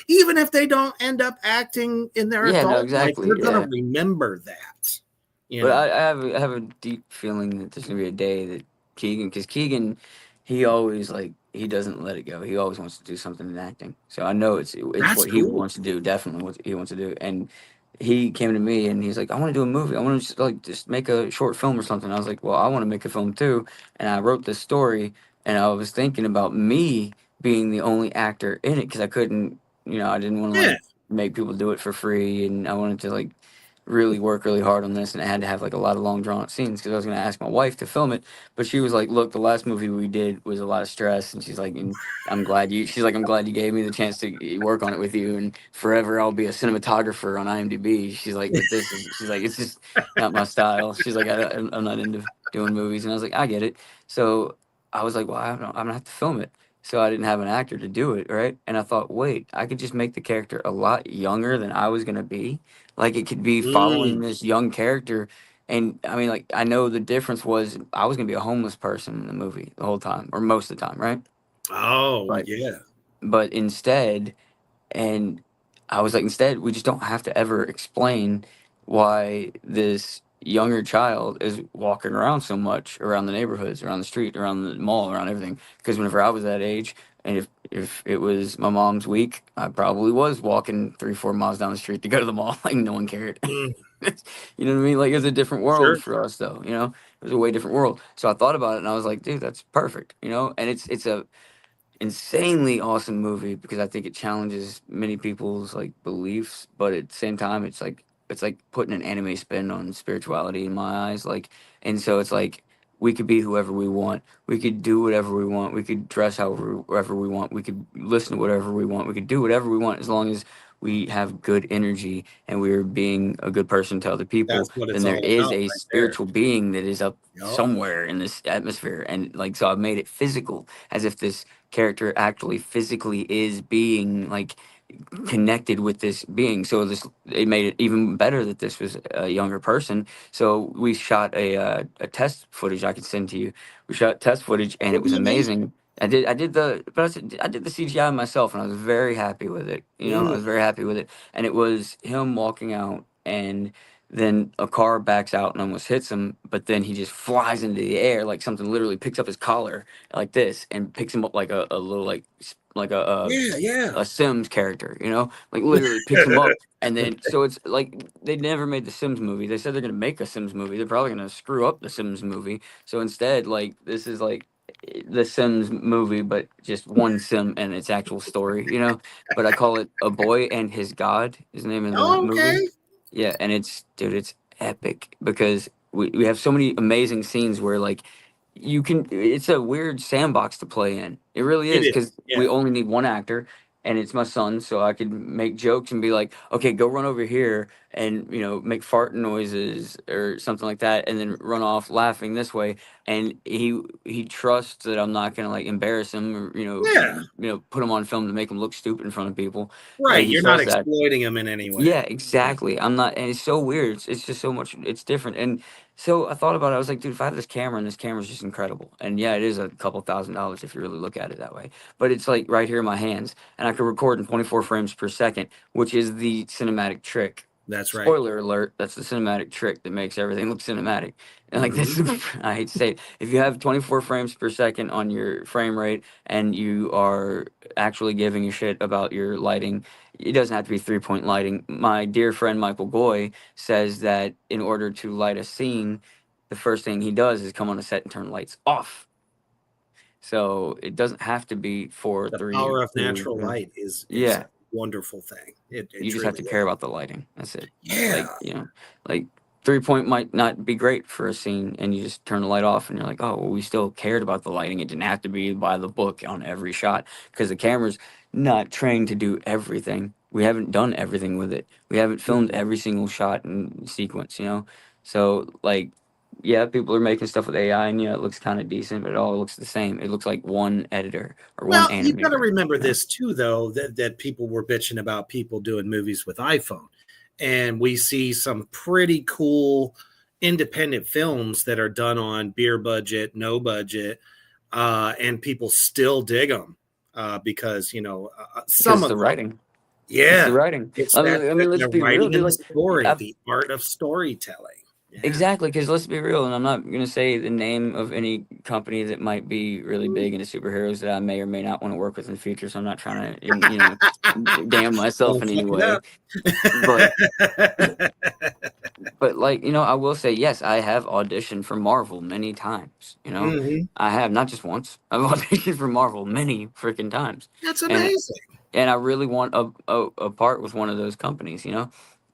Even if they don't end up acting in their yeah, no, adult life, exactly. they're gonna Yeah, remember that. You but know, I have a deep feeling that there's gonna be a day that because Keegan, he always like he doesn't let it go. He always wants to do something in acting. So I know it's that's what he cool. wants to do. Definitely what he wants to do. And he came to me and he's like, I want to do a movie. I want to just make a short film or something. I was like, well, I want to make a film too. And I wrote this story and I was thinking about me being the only actor in it because I couldn't, I didn't want to Yeah, like make people do it for free and I wanted to like really work really hard on this and I had to have like a lot of long drawn out scenes because I was going to ask my wife to film it, but she was like, look, the last movie we did was a lot of stress, and she's like, and I'm glad you gave me the chance to work on it with you, and forever I'll be a cinematographer on IMDb. She's like, but she's like, it's just not my style. She's like, I'm not into doing movies, and I was like, I get it. So I was like, well, I'm gonna have to film it. So I didn't have an actor to do it, right? And I thought, wait, I could just make the character a lot younger than I was gonna be. Like it could be following mm. this young character, and I mean, like I know the difference was I was gonna be a homeless person in the movie the whole time or most of the time, right? Oh But yeah. but instead, and I was like, instead, we just don't have to ever explain why this younger child is walking around so much around the neighborhoods, around the street, around the mall, around everything. Because whenever I was that age, and if it was my mom's week, I probably was walking 3 4 miles down the street to go to the mall. Like no one cared. Mm, You know what I mean? Like it was a different world sure. for us, though. You know, it was a way different world. So I thought about it, and I was like, dude, that's perfect. You know, and it's a insanely awesome movie because I think it challenges many people's like beliefs, but at the same time, it's like putting an anime spin on spirituality in my eyes. Like, and so it's like we could be whoever we want. We could do whatever we want. We could dress however we want. We could listen to whatever we want. We could do whatever we want as long as we have good energy and we're being a good person to other people. That's what Then it's there all is about a right there. spiritual being that is up Yup. somewhere in this atmosphere, and like so I've made it physical as if this character actually physically is being like connected with this being. So this it made it even better that this was a younger person. So we shot a test footage I could send to you. We shot test footage and it That'd was be amazing. amazing. I did the CGI myself and I was very happy with it. You know, I Mm, was very happy with it. And it was him walking out and then a car backs out and almost hits him, but then he just flies into the air like something literally picks up his collar like this and picks him up like a little like yeah, yeah. a Sims character, you know, like literally picks him up. And then, so it's like they never made the Sims movie. They said they're gonna make a Sims movie. They're probably gonna screw up the Sims movie. So instead, like this is like the Sims movie, but just one Sim and its actual story, you know. But I call it A Boy and His God is the name of the Oh, okay. movie. Yeah, and it's dude, it's epic because we have so many amazing scenes where like you can it's a weird sandbox to play in. It really It is is. because Yeah. we only need one actor and it's my son, so I could make jokes and be like, okay, go run over here and you know make fart noises or something like that, and then run off laughing this way. And he trusts that I'm not gonna like embarrass him or Yeah. put him on film to make him look stupid in front of people. Like Right. he You're not trusts that. exploiting them in any way. Yeah, exactly. I'm not, and it's so weird. It's just so much. It's different. And so I thought about it. I was like, dude, if I had this camera, and this camera's just incredible. And yeah, it is a couple $1,000s if you really look at it that way. But it's like right here in my hands, and I could record in 24 frames per second, which is the cinematic trick. That's right. Spoiler alert: that's the cinematic trick that makes everything look cinematic. And like Mhm. this, I hate to say it. If you have 24 frames per second on your frame rate, and you are actually giving a shit about your lighting, it doesn't have to be 3 point lighting. My dear friend Michael Goy says that in order to light a scene, the first thing he does is come on a set and turn lights off. So it doesn't have to be four, The three, power of two. natural light is a Yeah, wonderful thing. It you just have truly to care is. about the lighting. That's it. Yeah. Like like 3 point might not be great for a scene, and you just turn the light off, and you're like, oh, well, we still cared about the lighting. It didn't have to be by the book on every shot because the camera's not trained to do everything. We haven't done everything with it. We haven't filmed Mhm. every single shot and sequence. So like. Yeah, people are making stuff with AI, and yeah, it looks kind of decent, but it all looks the same. It looks like one editor or one Well, you got to animator. remember You know? this too, though, that people were bitching about people doing movies with iPhone. And we see some pretty cool independent films that are done on beer budget, no budget, and people still dig them because, Because some it's of the them, writing. It's the yeah, writing. it's that I mean, let's the be real, writing dude. and the Like, story, I've, the art of storytelling. Yeah. exactly. Because let's be real, and I'm not gonna say the name of any company that might be really big into superheroes that I may or may not want to work with in the future. So I'm not trying to, damn myself Don't in any fuck it way. up. But, like, I will say yes, I have auditioned for Marvel many times. Mhm. I have not just once. I've auditioned for Marvel many freaking times, That's and amazing. I really want a part with one of those companies.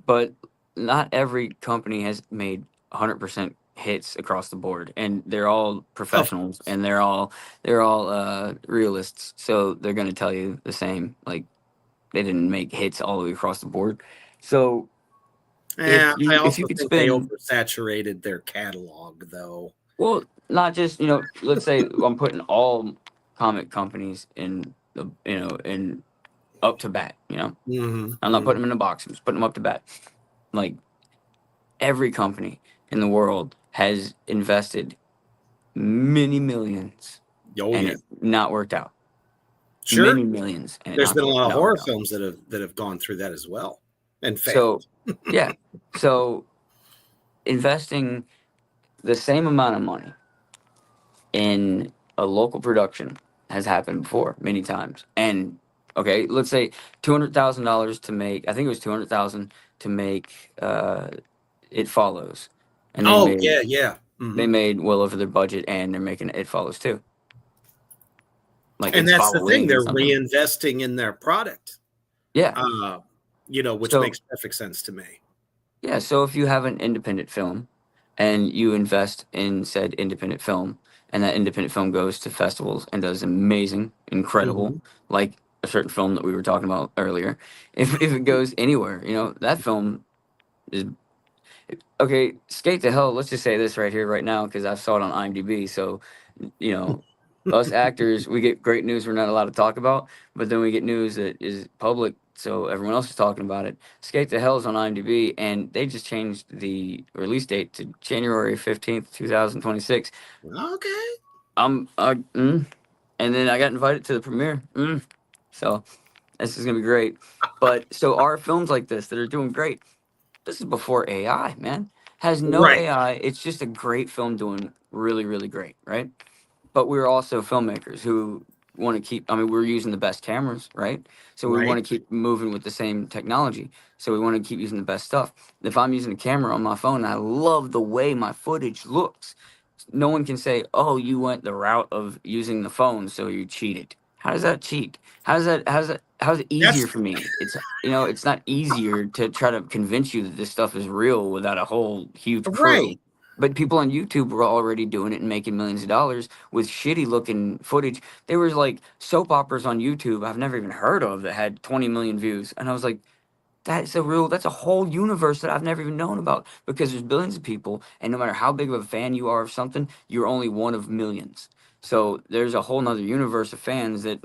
But not every company has made 100% hits across the board, and they're all Of professionals course. and they're all realists, so they're going to tell you the same. Like they didn't make hits all the way across the board. So Yeah, I if you also could think they spend, oversaturated their catalog, though. well, not just let's say I'm putting all comic companies in the in up to bat. Mhm, I'm not mhm. putting them in a box. I'm just putting them up to bat. Like every company in the world has invested many millions Oh, and yeah. it not worked out. Sure. Many millions and it There's not been a lot of not horror worked out. films that have gone through that as well and failed. So yeah. So investing the same amount of money in a local production has happened before many times. And okay, let's say $200,000 to make. I think it was 200,000 to make It Follows, and Oh yeah, yeah. they made well over their budget, and they're making It Follows too. Like And it's that's the thing; following or they're something. reinvesting in their product. Yeah. Which So makes perfect sense to me. yeah, so if you have an independent film and you invest in said independent film and that independent film goes to festivals and does amazing, incredible, Mhm. like a certain film that we were talking about earlier, if it goes anywhere, that film is okay. Skate to Hell, let's just say this right here, right now, because I saw it on IMDb. So, you know, us actors, we get great news we're not allowed to talk about, but then we get news that is public, so everyone else is talking about it. Skate to Hell is on IMDb, and they just changed the release date to January 15th, 2026. Okay. And then I got invited to the premiere. So this is gonna be great. But so our films like this that are doing great, this is before AI, man. Has no Right. AI. It's just a great film doing really, really great, right? But we're also filmmakers who want to keep, I mean, we're using the best cameras, right? So we want Right. to keep moving with the same technology. So we want to keep using the best stuff. If I'm using a camera on my phone and I love the way my footage looks, no one can say, "Oh, you went the route of using the phone, so you cheated." How does that cheat? How's it easier That's for me? It's not easier to try to convince you that this stuff is real without a whole huge crew. right. But people on YouTube were already doing it and making millions of dollars with shitty looking footage. There was like soap operas on YouTube I've never even heard of that had 20 million views. And I was like, that's a whole universe that I've never even known about because there's billions of people, and no matter how big of a fan you are of something, you're only one of millions. So there's a whole nother universe of fans that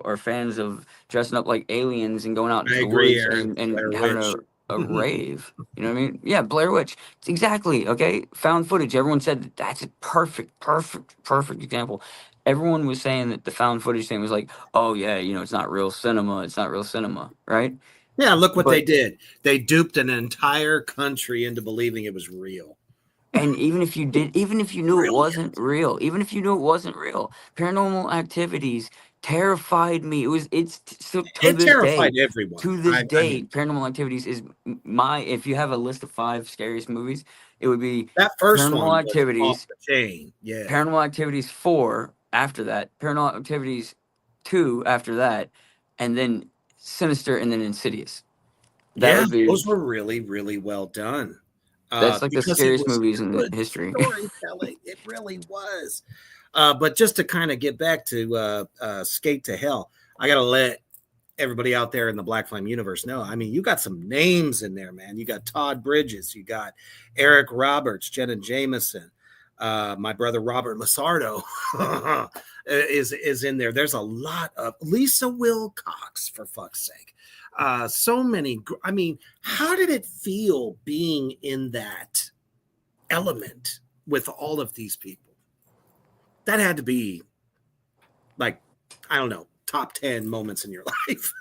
are fans of dressing up like aliens and going out I into the agree, woods Aaron. and Blair having Witch. a rave. You know what I mean? Yeah, Blair Witch. It's exactly okay. Found footage. Everyone said that's a perfect example. Everyone was saying that the found footage thing was like, oh yeah, it's not real cinema. It's not real cinema, right? Yeah, look what they But did. They duped an entire country into believing it was real. And even if you knew it wasn't Brilliant. real, even if you knew it wasn't real, Paranormal Activities terrified me. It's still It terrified everyone. to this I day, mean, Paranormal Activities is my. If you have a list of 5 scariest movies, it would be that first Paranormal one was off Activities, the chain. Yeah. Paranormal Activities 4 after that, Paranormal Activities 2 after that, and then Sinister, and then Insidious. That Yeah, would be those were really, really well done. that's like the Because it scariest was movies in good history. storytelling. It really was. But just to kind of get back to Skate to Hell, I got to let everybody out there in the Black Flame universe know. I mean, you got some names in there, man. You got Todd Bridges, you got Eric Roberts, Jenna Jameson, my brother Robert Lasardo is in there. There's a lot of Lisa Wilcox, for fuck's sake. So many. I mean, how did it feel being in that element with all of these people? That had to be like, I don't know, top 10 moments in your life.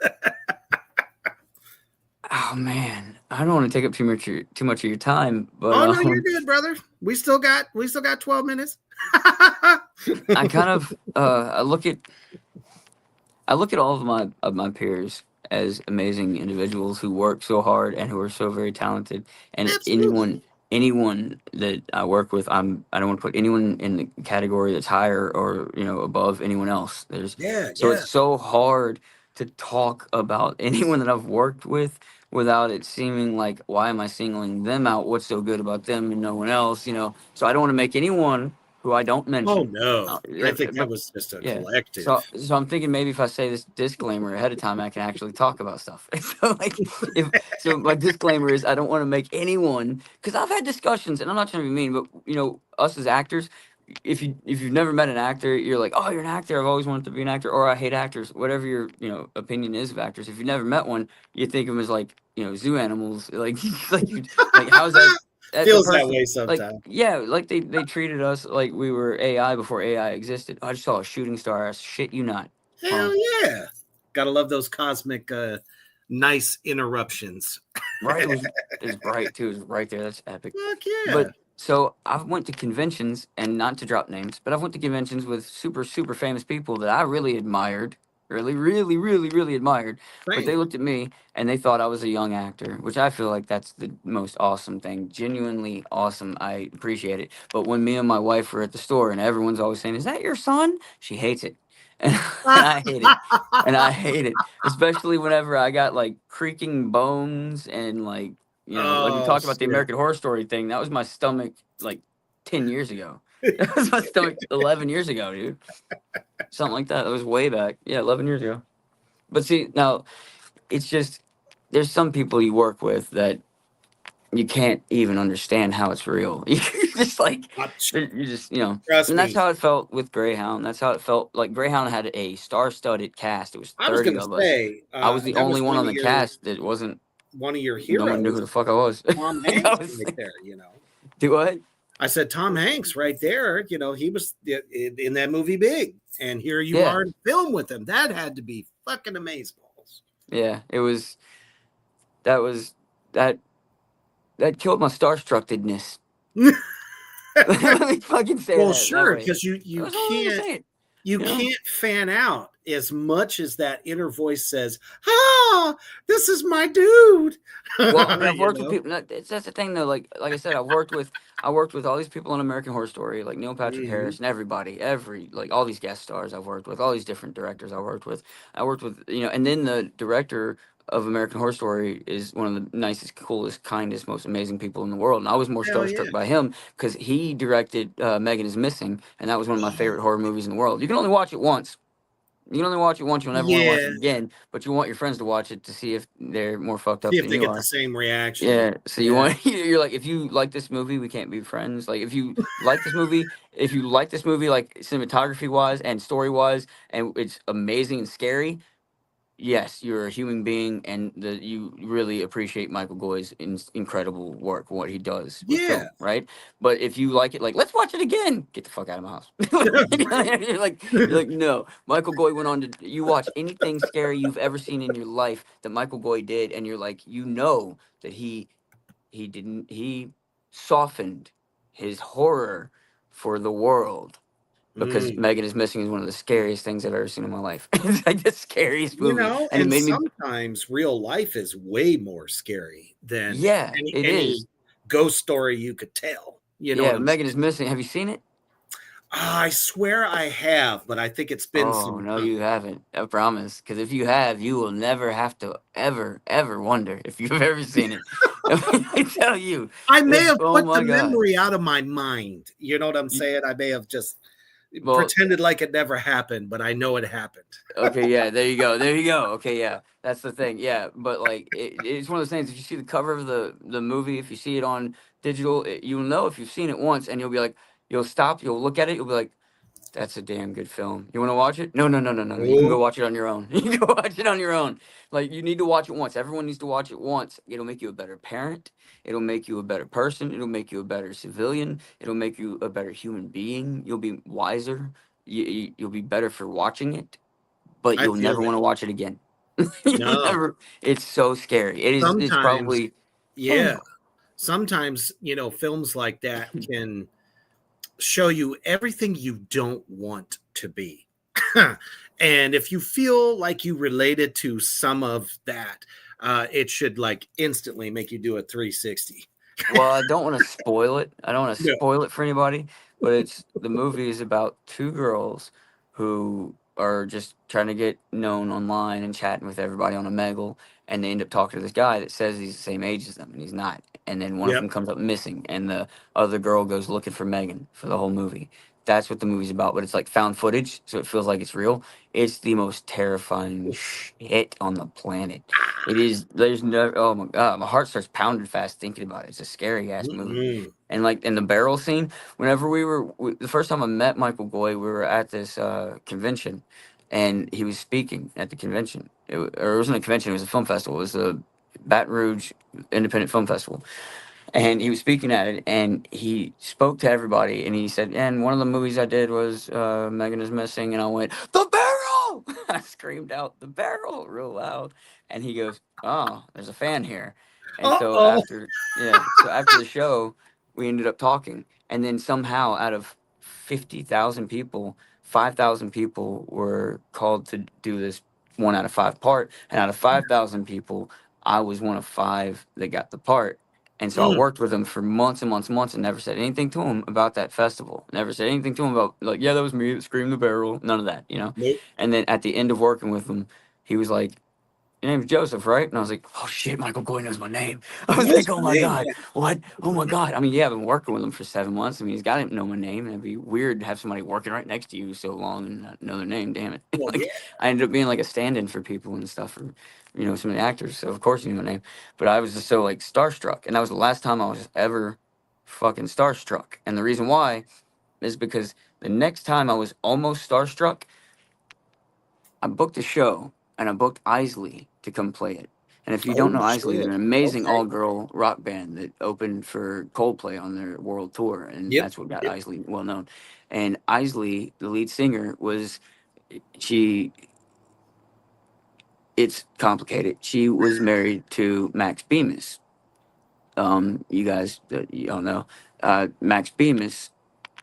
Oh man, I don't want to take up too much of your time, but Oh no, you're good, brother. We still got 12 minutes. I kind of I look at all of my peers as amazing individuals who work so hard and who are so very talented. And Absolutely. anyone that I work with, I don't want to put anyone in the category that's higher or above anyone else. Yeah, So yeah. it's so hard to talk about anyone that I've worked with without it seeming like, why am I singling them out? What's so good about them and no one else? So I don't want to make anyone who I don't Oh mention. no. I think that But was just a yeah. So, collective. so I'm thinking maybe if I say this disclaimer ahead of time, I can actually talk about stuff. So, like, if so, my disclaimer is I don't want to make anyone because I've had discussions, and I'm not trying to be mean, but us as actors, if you've never met an actor, you're like, oh, you're an actor. I've always wanted to be an actor, or I hate actors. Whatever your opinion is of actors, if you've never met one, you think of them as like zoo animals. Like, like how's that? The Feels that person, way like, sometimes. yeah, like they treated us like we were AI before AI existed. I just saw a shooting star. I shit you not. Hell yeah. Gotta love those cosmic nice interruptions. Right, it was bright too. It was right there. That's epic. Fuck But yeah. so I've went to conventions, and not to drop names, but I've went to conventions with super super famous people that I really admired, really really really really admired. But Same. they looked at me and they thought I was a young actor, which I feel like that's the most awesome thing. Genuinely awesome. I appreciate it. But when me and my wife were at the store, and everyone's always saying, "Is that your son?" She hates it, and, and I hate it, and I hate it, especially whenever I got like creaking bones and like like we Oh talked about the shit. American Horror Story thing. That was my stomach like 10 years ago. That was my stomach 11 years ago, dude. Something like that. That was way back. Yeah, 11 years ago. But see, now it's just there's some people you work with that you can't even understand how it's real. You're just like Uh, you just Trust and that's me. how it felt with Greyhound. That's how it felt. Like Greyhound had a star-studded cast. It was I was 30 gonna of us. say I was the that only was one on the cast that wasn't. one of your No one knew who heroes, the fuck I was. Tom Like, I Hanks, was right like, there. You know, do what? I said Tom Hanks right there. You know, he was in that movie Big, and here you Yeah, are in film with him. That had to be fucking amazeballs. yeah. It was that was that that killed my starstruckedness. Let me fucking say Well, that sure, way. because you That you was the only way to can't say it. you You know. can't fan out as much as that inner voice says, "Ah, this is my dude." Well, I mean, I've You worked with know. people. That's the thing, though. Like I said, I worked with all these people on American Horror Story, like Neil Patrick Mhm. Harris and everybody, like all these guest stars I've worked with, all these different directors I worked with. I worked with, and then the director of American Horror Story is one of the nicest, coolest, kindest, most amazing people in the world. And I was more Hell yeah. starstruck by him because he directed Megan is Missing, and that was one of my favorite horror movies in the world. You can only watch it once. You can only watch it once. You'll never want to watch Yeah. it again. But you want your friends to watch it to see if they're more fucked See up if than they you get the are. same reaction. Yeah, so you Yeah. want you're like if you like this movie, we can't be friends. Like if you like this movie like cinematography wise and story wise and it's amazing and scary, yes, you're a human being and you really appreciate Michael Goy's incredible work, what he does with Yeah. film, right? But if you like it like let's watch it again, get the fuck out of my house. Right. You're like no. Michael Goy went on to you watch anything scary you've ever seen in your life that Michael Goy did and you're like that he softened his horror for the world because Mm. Megan is Missing is one of the scariest things I've ever seen in my life. It's like the scariest movie, and it And made me. sometimes real life is way more scary than Yeah, it any is. ghost story you could tell. You know what Yeah, I'm Megan saying? is Missing. Have you seen it? I swear I have, but I think it's been Oh some no, time. you haven't. I promise. Because if you have, you will never have to ever wonder if you've ever seen it. I tell you, I may it's have oh put the my god. memory out of my mind. You know what I'm You, saying? I may have just well, pretended like it never happened, but I know it happened. okay, yeah, there you go. There you go. Okay, yeah. That's the thing. Yeah, but like it's one of those things if you see the cover of the movie, if you see it on digital, you'll know if you've seen it once and you'll be like you'll stop, you'll look at it, you'll be like that's a damn good film. You want to watch it? No, no, no, no, no, no. You can go Oh, watch it on your own. You can go watch it on your own. Like you need to watch it once. Everyone needs to watch it once. It'll make you a better parent. It'll make you a better person. It'll make you a better civilian. It'll make you a better human being. You'll be wiser. You'll be better for watching it, but I you'll feel never want that. to watch it again. You'll No, never. It's so scary. It is. It's sometimes, probably. Oh yeah, my. sometimes, films like that can show you everything you don't want to be. And if you feel like you related to some of that, it should like instantly make you do a 360. Well, I don't want to spoil it. I don't want to No. spoil it for anybody, but the movie is about two girls who are just trying to get known online and chatting with everybody on a Omegle, and they end up talking to this guy that says he's the same age as them, and he's not. And then one of Yep. them comes up missing, and the other girl goes looking for Megan for the whole movie. That's what the movie's about, but it's like found footage, so it feels like it's real. It's the most terrifying shit on the planet. It is. There's no. Oh my god, my heart starts pounding fast thinking about it. It's a scary ass movie, Mm-mm. and like in the barrel scene. Whenever the first time I met Michael Goy, we were at this convention, and he was speaking at the convention. Or it wasn't a convention; it was a film festival. It was a Baton Rouge Independent Film Festival, and he was speaking at it, and he spoke to everybody, and he said, and one of the movies I did was Megan is Missing, and I went, the barrel! I screamed out, the barrel, real loud, and he goes, oh, there's a fan here. And so Uh-oh. after the show, we ended up talking, and then somehow out of 50,000 people, 5,000 people were called to do this 1 out of 5 part, and out of 5,000 people, I was one of 5 that got the part. And so I Mm, worked with him for months and months and months, and never said anything to him about that festival. Never said anything to him about like, yeah, that was me that screamed the barrel. None of that, you know. nope. And then at the end of working with him, he was like, your name's Joseph, right? And I was like, oh shit, Michael Goy knows my name. I was Knows like, oh my my name. God, what? Oh my God. I mean, yeah, I've been working with him for 7 months. I mean, he's got to know my name. It'd be weird to have somebody working right next to you so long and not know their name. Damn it. Well, yeah. Like, I ended up being like a stand in for people and stuff, for, you know, some of the actors. So, of course, he knew my name. But I was just so like starstruck. And that was the last time I was ever fucking starstruck. And the reason why is because the next time I was almost starstruck, I booked a show and I booked Isley to come play it. And if you don't Oh know Isley, they're shit. an amazing Okay. all girl rock band that opened for Coldplay on their world tour. And Yep. that's what got Yep. Isley well known. And Isley, the lead singer, she, it's complicated. She was married to Max Bemis. You guys, you all know, Max Bemis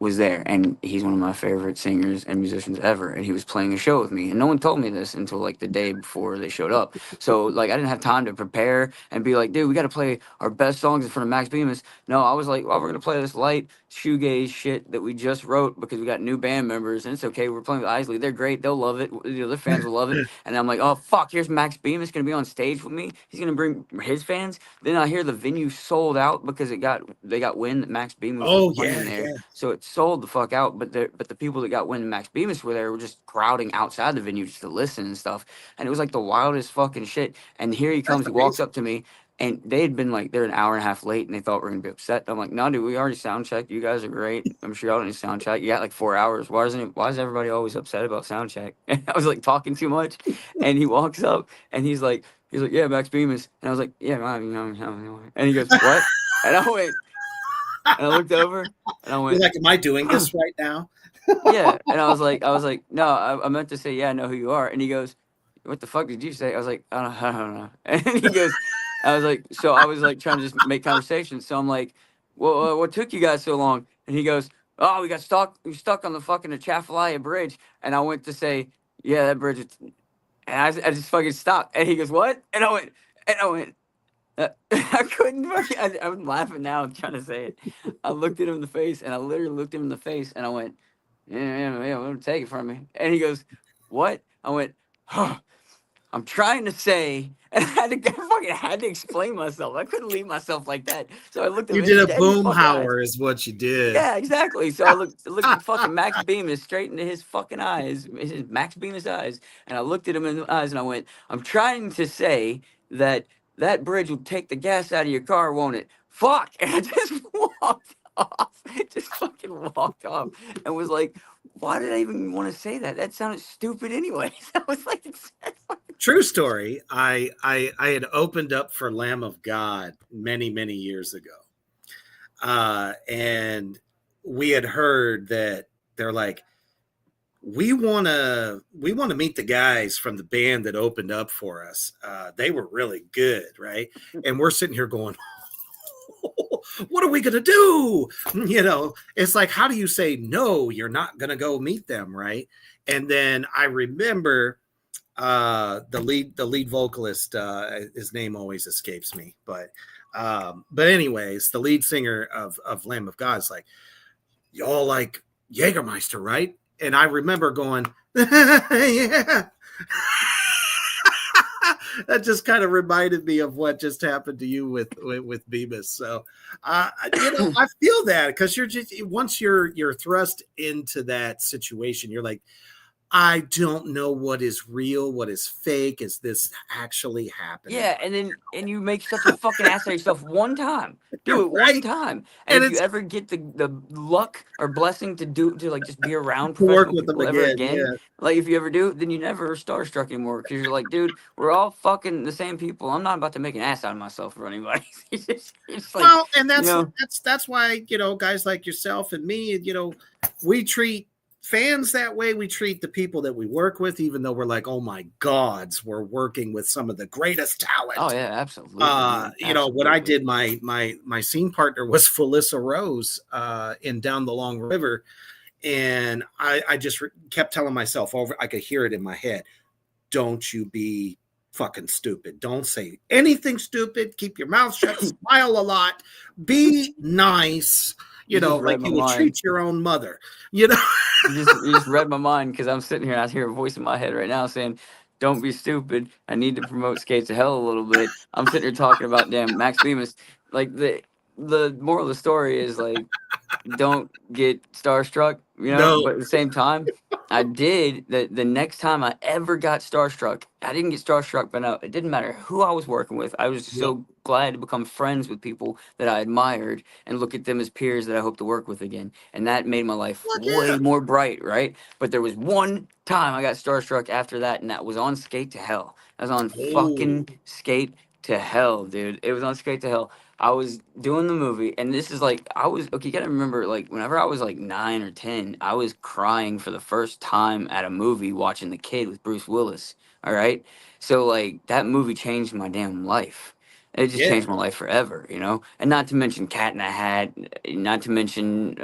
was there, and he's one of my favorite singers and musicians ever, and he was playing a show with me, and no one told me this until like the day before they showed up. So like I didn't have time to prepare and be like, dude, we got to play our best songs in front of Max Bemis. No, I was like, well, we're gonna play this light shoegaze shit that we just wrote because we got new band members, and it's okay. We're playing with Isley, they're great, they'll love it, you know, their fans will love it. And I'm like, oh fuck, here's Max Bemis gonna be on stage with me, he's gonna bring his fans. Then I hear the venue sold out because they got wind that Max Bemis was Oh playing yeah, there, yeah. so it sold the fuck out. But the people that got wind that Max Bemis were there were just crowding outside the venue just to listen and stuff. And it was like the wildest fucking shit. And here he That's comes, he walks crazy. up to me, and they had been like they're an hour and a half late, and they thought we are gonna be upset. I'm like, no, dude, we already sound checked. You guys are great. I'm sure y'all don't need sound check. You got like 4 hours. Why is everybody always upset about sound check? And I was like talking too much, and he walks up and he's like, yeah, Max Bemis. And I was like, yeah, and he goes, what? And I went, and I looked over, and I You're went, like, am I doing this right now? yeah. And I was like, no, I meant to say, yeah, I know who you are. And he goes, what the fuck did you say? I was like, I don't know. And he goes, I was like, so I was like trying to just make conversation. So I'm like, well, what took you guys so long? And he goes, oh, we stuck on the fucking Atchafalaya Bridge. And I went to say, yeah, that bridge. I just fucking stopped. And he goes, what? And I went, I couldn't fucking, I'm laughing now. I'm trying to say it. I looked at him in the face, and I literally looked him in the face, and I went, yeah, take it from me. And he goes, what? I went, huh, I'm trying to say, and I fucking had to explain myself. I couldn't leave myself like that. So I looked You him did a dead in the fucking eyes. boomhauer, is what you did. Yeah, exactly. So I looked fucking Max Bemis straight into his fucking eyes, his Max Bemis eyes, and I looked at him in the eyes, and I went, "I'm trying to say that that bridge will take the gas out of your car, won't it? Fuck!" And I just walked off, just fucking walked off, and was like, "Why did I even want to say that? That sounded stupid, anyways." I was like, True story. I had opened up for Lamb of God many years ago, and we had heard that they're like, we want to meet the guys from the band that opened up for us. They were really good, right? And we're sitting here going, what are we gonna do? You know, it's like, how do you say no? You're not gonna go meet them, right? And then I remember the lead vocalist, his name always escapes me, but anyways, the lead singer of Lamb of God is like, y'all like Jägermeister, right? And I remember going, yeah. That just kind of reminded me of what just happened to you with Bemis. So, I feel that, because you're just, once you're thrust into that situation, you're like, I don't know what is real, what is fake. Is this actually happening? yeah, and you make such a fucking ass of yourself one time. Do You're it one right, time. And and if you it's ever get the luck or blessing to like just be around to work professional with them people ever again. again, Yeah. like if you ever do, then you never are starstruck anymore because you're like, dude, we're all fucking the same people. I'm not about to make an ass out of myself for anybody. It's like, Well, and you know, that's why, guys like yourself and me, we treat fans that way we treat the people that we work with, even though we're like, oh my gods, we're working with some of the greatest talent. Oh yeah, absolutely. Man. You know, when I did my scene partner was Felissa Rose in Down the Long River, and I just kept telling myself over, I could hear it in my head, don't you be fucking stupid. Don't say anything stupid. Keep your mouth shut. Smile a lot. Be nice. You know, like you will treat your own mother. You know, you just read my mind, because I'm sitting here. I hear a voice in my head right now saying, "Don't be stupid. I need to promote Skates to Hell a little bit." I'm sitting here talking about damn Max Bemis. Like the moral of the story is like, don't get starstruck, you know. no. But at the same time, I did the next time I ever got starstruck, I didn't get starstruck, but no, it didn't matter who I was working with. I was Yep. so glad to become friends with people that I admired and look at them as peers that I hope to work with again. And that made my life Look, way yeah. more bright, right? But there was one time I got starstruck after that, and that was on Skate to Hell. I was on Oh, fucking Skate to Hell, dude. It was on Skate to Hell. I was doing the movie, and this is like, I was okay. You gotta remember, like, whenever I was like 9 or 10, I was crying for the first time at a movie watching The Kid with Bruce Willis. All right, so like that movie changed my damn life. It just yeah. changed my life forever, you know. And not to mention Cat in the Hat, not to mention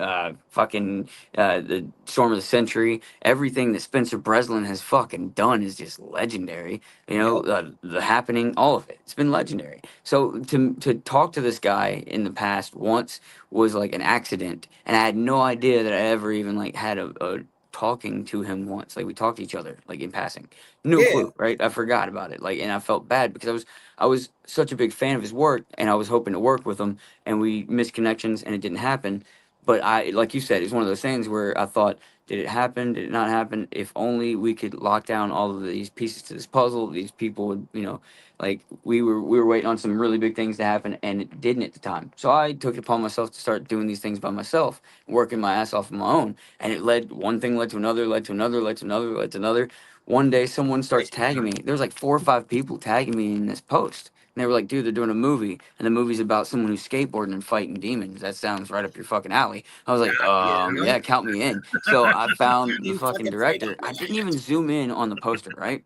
fucking the Storm of the Century. Everything that Spencer Breslin has fucking done is just legendary. You know, Yep. the Happening, all of it. It's been legendary. So to talk to this guy in the past once was like an accident, and I had no idea that I ever even like had a talking to him once. Like we talked to each other like in passing. No Yeah. clue, right? I forgot about it. Like, and I felt bad because I was such a big fan of his work, and I was hoping to work with him, and we missed connections, and it didn't happen. But I, like you said, it's one of those things where I thought, did it happen? Did it not happen? If only we could lock down all of these pieces to this puzzle, these people would, you know, like we were waiting on some really big things to happen, and it didn't at the time. So I took it upon myself to start doing these things by myself, working my ass off on my own, and it led one thing led to another, led to another, led to another, led to another. One day, someone starts tagging me. There's like 4 or 5 people tagging me in this post. And they were like, dude, they're doing a movie, and the movie's about someone who's skateboarding and fighting demons. That sounds right up your fucking alley. I was like, Yeah. yeah, count me in. So I found the You fucking fucking fight director. on I that. didn't even zoom in on the poster, right?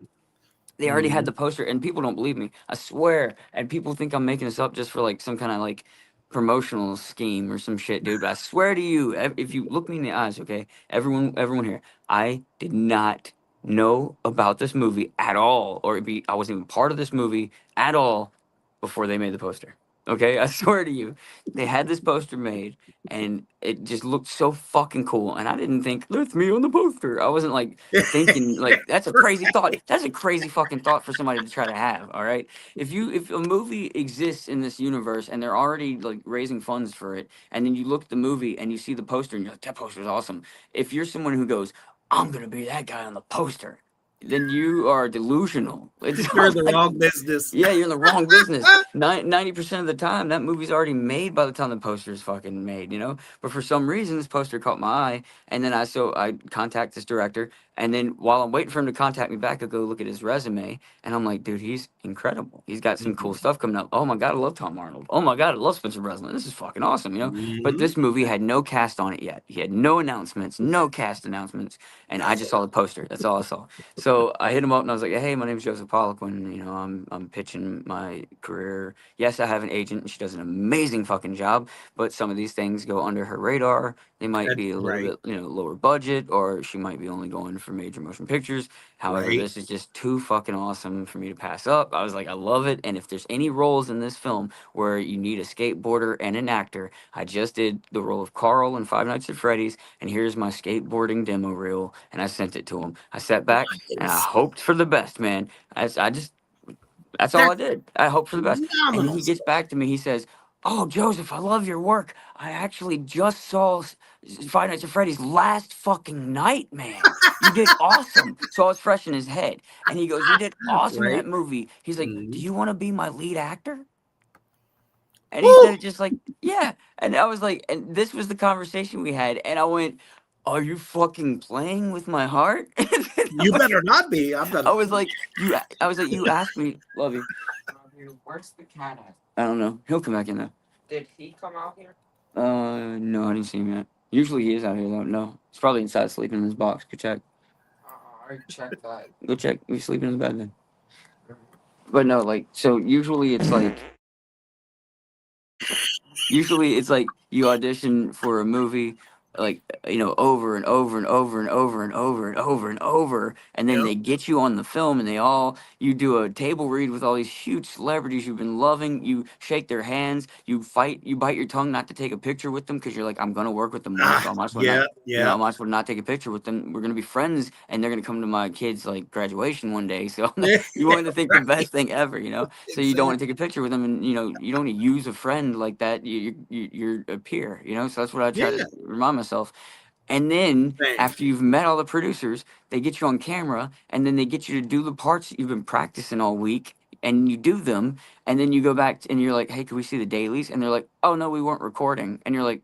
They already had Mhm. the poster, and people don't believe me. I swear. And people think I'm making this up just for like some kind of like promotional scheme or some shit, dude. But I swear to you, if you look me in the eyes, okay, everyone here, I did not know about this movie at all, or I wasn't even part of this movie at all before they made the poster. Okay, I swear to you, they had this poster made, and it just looked so fucking cool. And I didn't think that's me on the poster. I wasn't like thinking like that's a crazy thought. That's a crazy fucking thought for somebody to try to have. All right, if a movie exists in this universe and they're already like raising funds for it, and then you look at the movie and you see the poster and you're like, that poster is awesome. If you're someone who goes, I'm gonna be that guy on the poster, then you are delusional. It's You're in not the like, wrong business. yeah, you're in the wrong business. 90% of the time, that movie's already made by the time the poster is fucking made, you know? But for some reason, this poster caught my eye. And then I contact this director. And then while I'm waiting for him to contact me back, I go look at his resume. And I'm like, dude, he's incredible. He's got some cool Mhm. stuff coming up. Oh my God, I love Tom Arnold. Oh my God, I love Spencer Breslin. This is fucking awesome, you know? But Mhm. this movie had no cast on it yet. He had no announcements, no cast announcements. And I just saw the poster. That's all I saw. So I hit him up and I was like, "Hey, my name's Joseph Poliquin. You know, I'm pitching my career. Yes, I have an agent, and she does an amazing fucking job. But some of these things go under her radar. They might That's be a little right. bit, lower budget, or she might be only going for major motion pictures. However, Right. this is just too fucking awesome for me to pass up." I was like, "I love it. And if there's any roles in this film where you need a skateboarder and an actor, I just did the role of Carl in Five Nights at Freddy's, and here's my skateboarding demo reel." And I sent it to him. I sat back and I Nice. hoped for the best, man. I just that's all That's I did. I hoped for the best. And then phenomenal he gets stuff. back to me. He says, "Oh, Joseph, I love your work. I actually just saw Five Nights at Freddy's last fucking night, man. You did awesome." So I was fresh in his head. And he goes, "You did awesome in Right. that movie." He's like, "Do Mhm. you want to be my lead actor?" And he Woo! said it just like, "Yeah." And I was like, and this was the conversation we had. And I went, "Are you fucking playing with my heart?" You better not be. I'm I gonna. was like, I was like, you asked me, love you. Where's the cat at? I don't know. He'll come back in though. Did he come out here? No, I didn't see him yet. Usually he is out here though. No, he's probably inside sleeping in his box. Go check. I checked that. Go check. He's sleeping in his bed then. But no, like so. Usually it's like you audition for a movie like over and over and over and over and over and over and over, and then Yep. they get you on the film, and you do a table read with all these huge celebrities you've been loving. You shake their hands, you bite your tongue not to take a picture with them because you're like, I'm gonna work with them more, Ah, so I might as well not. yeah, yeah. I might as well not take a picture with them. We're gonna be friends, and they're gonna come to my kid's like graduation one day. So you want to think the Right. best thing ever. So you don't want to take Exactly. a picture with them, and you don't want to use a friend like that. You're a peer. So that's what I try Yeah. to remind myself. And then Same. after you've met all the producers, they get you on camera, and then they get you to do the parts that you've been practicing all week, and you do them, and then you go back and you're like, hey, can we see the dailies? And they're like, oh no, we weren't recording. And you're like,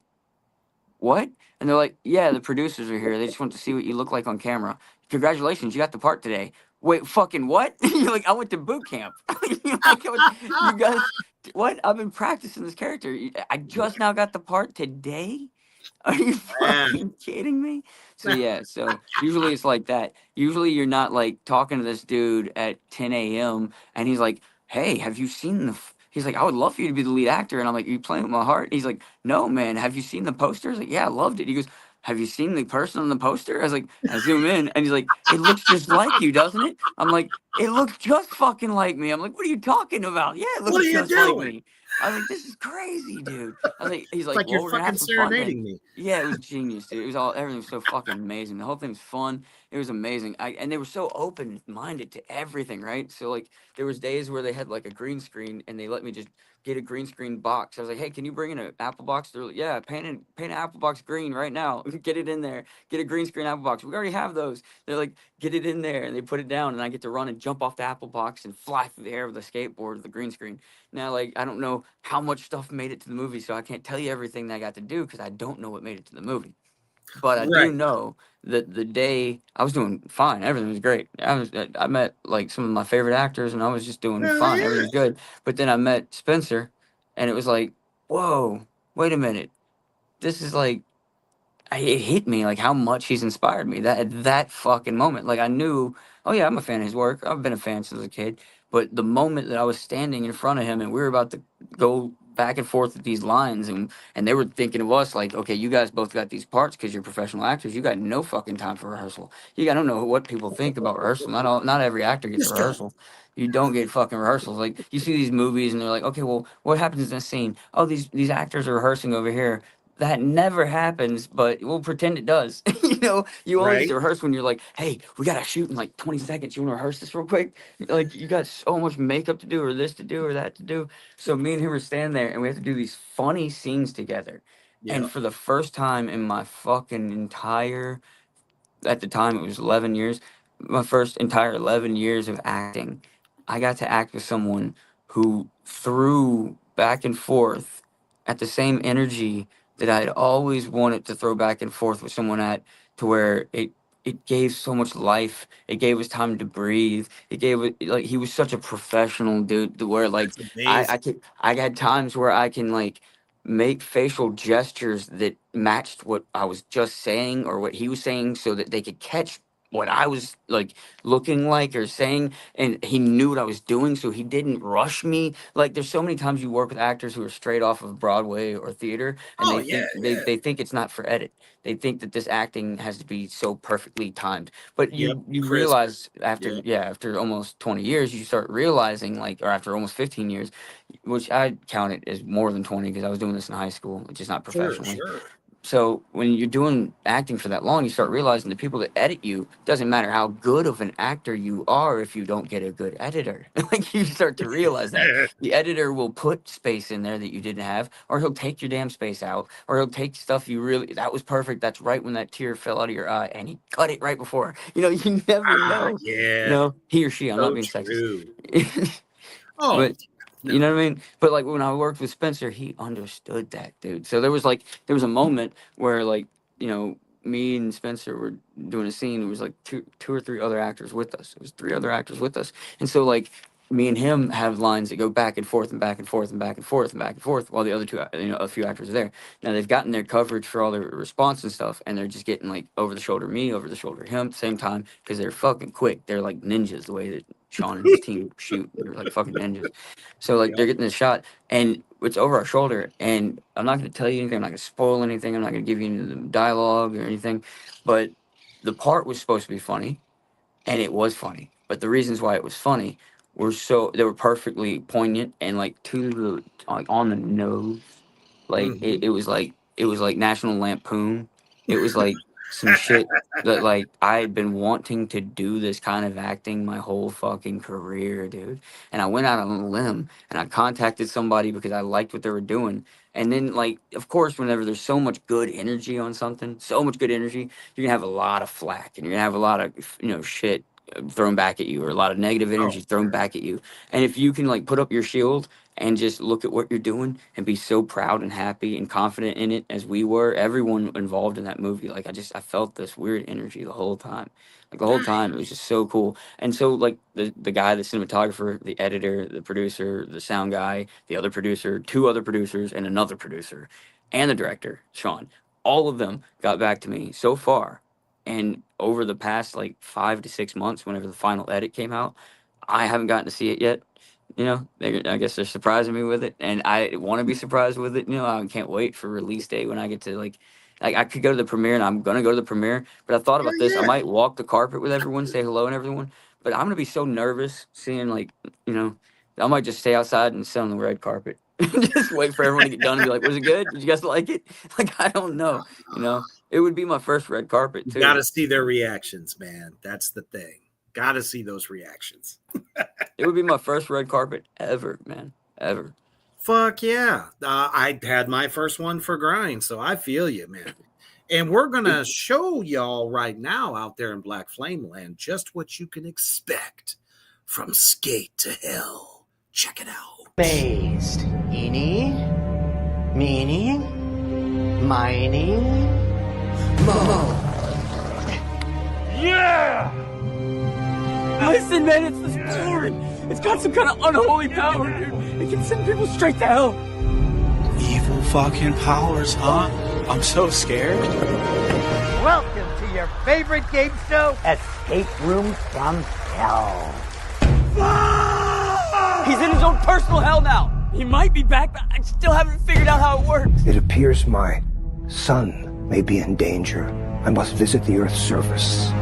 what? And they're like, yeah, the producers are here. They just want to see what you look like on camera. Congratulations, you got the part today. Wait, fucking what? You're like, I went to boot camp. You're like, you guys, what? I've been practicing this character. I just now got the part today. Are you Yeah. fucking kidding me? So yeah, so usually it's like that. Usually you're not like talking to this dude at 10 a.m. and he's like, "Hey, have you seen the?" He's like, "I would love for you to be the lead actor," and I'm like, "You playing with my heart?" He's like, "No, man. Have you seen the poster?" I was like, "Yeah, I loved it." He goes, "Have you seen the person on the poster?" I was like, I zoom in and he's like, "It looks just like you, doesn't it?" I'm like, "It looks just fucking like me." I'm like, "What are you talking about?" Yeah, it What looks are you just like doing? me. I was like, "This is crazy, dude." I was like, he's It's like, like you're "Well, we're gonna have fucking some fun then." serenading me. Yeah, it was genius, dude. It was all everything was so fucking amazing. The whole thing was fun. It was amazing. And they were so open minded to everything, right? So like there was days where they had like a green screen and they let me just get a green screen box. I was like, hey, can you bring in an Apple box? They're like, yeah, paint an Apple box green right now. Get it in there. Get a green screen Apple box. We already have those. They're like, get it in there, and they put it down, and I get to run and jump off the Apple box and fly through the air with a skateboard with the green screen. Now, like, I don't know how much stuff made it to the movie, so I can't tell you everything that I got to do because I don't know what made it to the movie. But I do Right. know that the day I was doing fine, everything was great. I met like some of my favorite actors, and I was just doing Well, fine. Everything yeah. was good. But then I met Spencer, and it was like, whoa, wait a minute, this is like it hit me like how much he's inspired me that at that fucking moment. Like I knew, oh yeah, I'm a fan of his work. I've been a fan since a kid. But the moment that I was standing in front of him and we were about to go back and forth with these lines, and they were thinking of us like, okay, you guys both got these parts because you're professional actors. You got no fucking time for rehearsal. I don't know what people think about rehearsal. Not every actor gets a Just go. rehearsal. You don't get fucking rehearsals. Like you see these movies and they're like, okay, well, what happens in this scene? Oh, these actors are rehearsing over here. That never happens, but we'll pretend it does. You always get Right. to rehearse when you're like, hey, we gotta shoot in like 20 seconds. You wanna rehearse this real quick? Like you got so much makeup to do or this to do or that to do. So me and him are standing there and we have to do these funny scenes together. And Yep. for the first time in my fucking entire at the time it was 11 years, my first entire 11 years of acting, I got to act with someone who threw back and forth at the same energy that I'd always wanted to throw back and forth with someone at, to where it gave so much life. It gave us time to breathe. It gave it like he was such a professional dude to where like That's amazing. I had times where I can like make facial gestures that matched what I was just saying or what he was saying so that they could catch what I was like looking like or saying, and he knew what I was doing so he didn't rush me. Like there's so many times you work with actors who are straight off of Broadway or theater and Oh they yeah, think yeah. they think it's not for edit. They think that this acting has to be so perfectly timed. But Yep. you Crisp. realize Yep. after almost 20 years you start realizing like or after almost 15 years, which I count it as more than 20 because I was doing this in high school, just not Sure, professionally. sure. So when you're doing acting for that long, you start realizing the people that edit you doesn't matter how good of an actor you are if you don't get a good editor. Like you start to realize that the editor will put space in there that you didn't have, or he'll take your damn space out, or he'll take stuff you really that was perfect. That's right when that tear fell out of your eye, and he cut it right before. You never Ah, know. yeah. He or she. I'm not So being sexist. true. Oh But you no. know what I mean? But like when I worked with Spencer, he understood that, dude. So there was a moment where like, me and Spencer were doing a scene. It was like two or three other actors with us. It was three other actors with us. And so like me and him have lines that go back and forth and back and forth and back and forth and back and forth while the other two, a few actors are there. Now they've gotten their coverage for all their response and stuff, and they're just getting like over the shoulder me, over the shoulder him, same time, because they're fucking quick. They're like ninjas the way that Sean and his team shoot. They're like fucking ninjas. So like they're getting this shot, and it's over our shoulder. And I'm not going to tell you anything. I'm not going to spoil anything. I'm not going to give you any of the dialogue or anything. But the part was supposed to be funny, and it was funny. But the reasons why it was funny they were perfectly poignant and like to the like on the nose. Like it was like National Lampoon. It was like some shit that like I had been wanting to do this kind of acting my whole fucking career, dude. And I went out on a limb and I contacted somebody because I liked what they were doing. And then like of course whenever there's so much good energy on something, so much good energy, you're gonna have a lot of flack and you're gonna have a lot of shit thrown back at you or a lot of negative energy thrown back at you. And if you can like put up your shield and just look at what you're doing and be so proud and happy and confident in it as we were, everyone involved in that movie, like I felt this weird energy the whole time. Like the whole time it was just so cool. And so like the guy, the cinematographer, the editor, the producer, the sound guy, the other producer, two other producers and another producer and the director, Sean, all of them got back to me so far. And over the past like 5 to 6 months, whenever the final edit came out, I haven't gotten to see it yet. I guess they're surprising me with it, and I want to be surprised with it. I can't wait for release day when I get to like I could go to the premiere, and I'm gonna go to the premiere. But I thought about this. I might walk the carpet with everyone, say hello and everyone. But I'm gonna be so nervous seeing I might just stay outside and sit on the red carpet, just wait for everyone to get done and be like, "Was it good? Did you guys like it?" Like I don't know. It would be my first red carpet too. You gotta see their reactions, man. That's the thing. Gotta see those reactions. It would be my first red carpet ever, man. Ever. Fuck yeah. I had my first one for Grind, so I feel you, man. And we're going to show y'all right now out there in Black Flame Land just what you can expect from Skate to Hell. Check it out. Based. Eeny, meeny, miny, mo. Yeah! Listen, man, it's this board. It's got some kind of unholy power, dude. It can send people straight to hell. Evil fucking powers, huh? I'm so scared. Welcome to your favorite game show, Escape Room from Hell. He's in his own personal hell now. He might be back, but I still haven't figured out how it works. It appears my son may be in danger. I must visit the Earth's surface.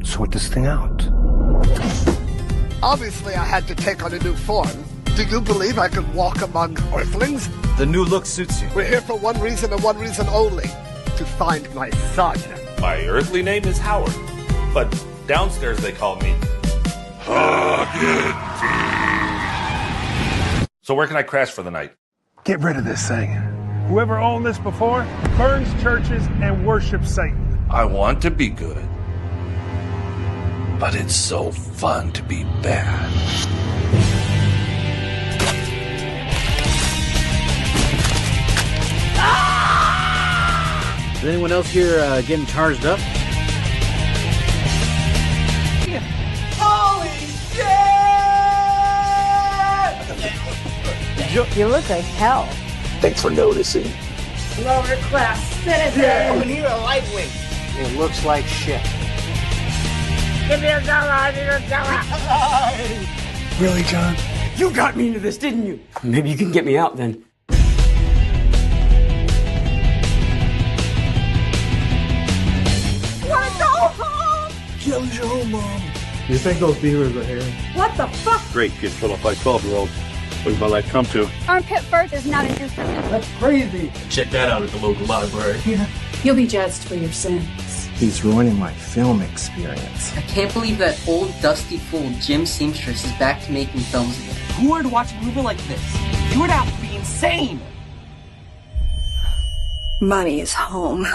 Sort this thing out. Obviously, I had to take on a new form. Do you believe I could walk among Earthlings? The new look suits you. We're here for one reason and one reason only. To find my son. My earthly name is Howard, but downstairs they call me So where can I crash for the night? Get rid of this thing. Whoever owned this before burns churches and worships Satan. I want to be good, but it's so fun to be bad. Is anyone else here getting charged up? Holy shit! You look like hell. Thanks for noticing. Lower class citizen. We need a light wing. It looks like shit. Give me a dollar, give me a dollar. Really, John? You got me into this, didn't you? Maybe you can get me out then. Kills your home, Mom. You think those beavers are here? What the fuck? Great kids put up by 12-year-olds. Where's my life come to? Armpit first is not an instrument. That's crazy. Check that out at the local library. You'll be judged for your sins. He's ruining my film experience. I can't believe that old dusty fool Jim Seamstress is back to making films again. Who would watch a movie like this? You would have to be insane. Money is home.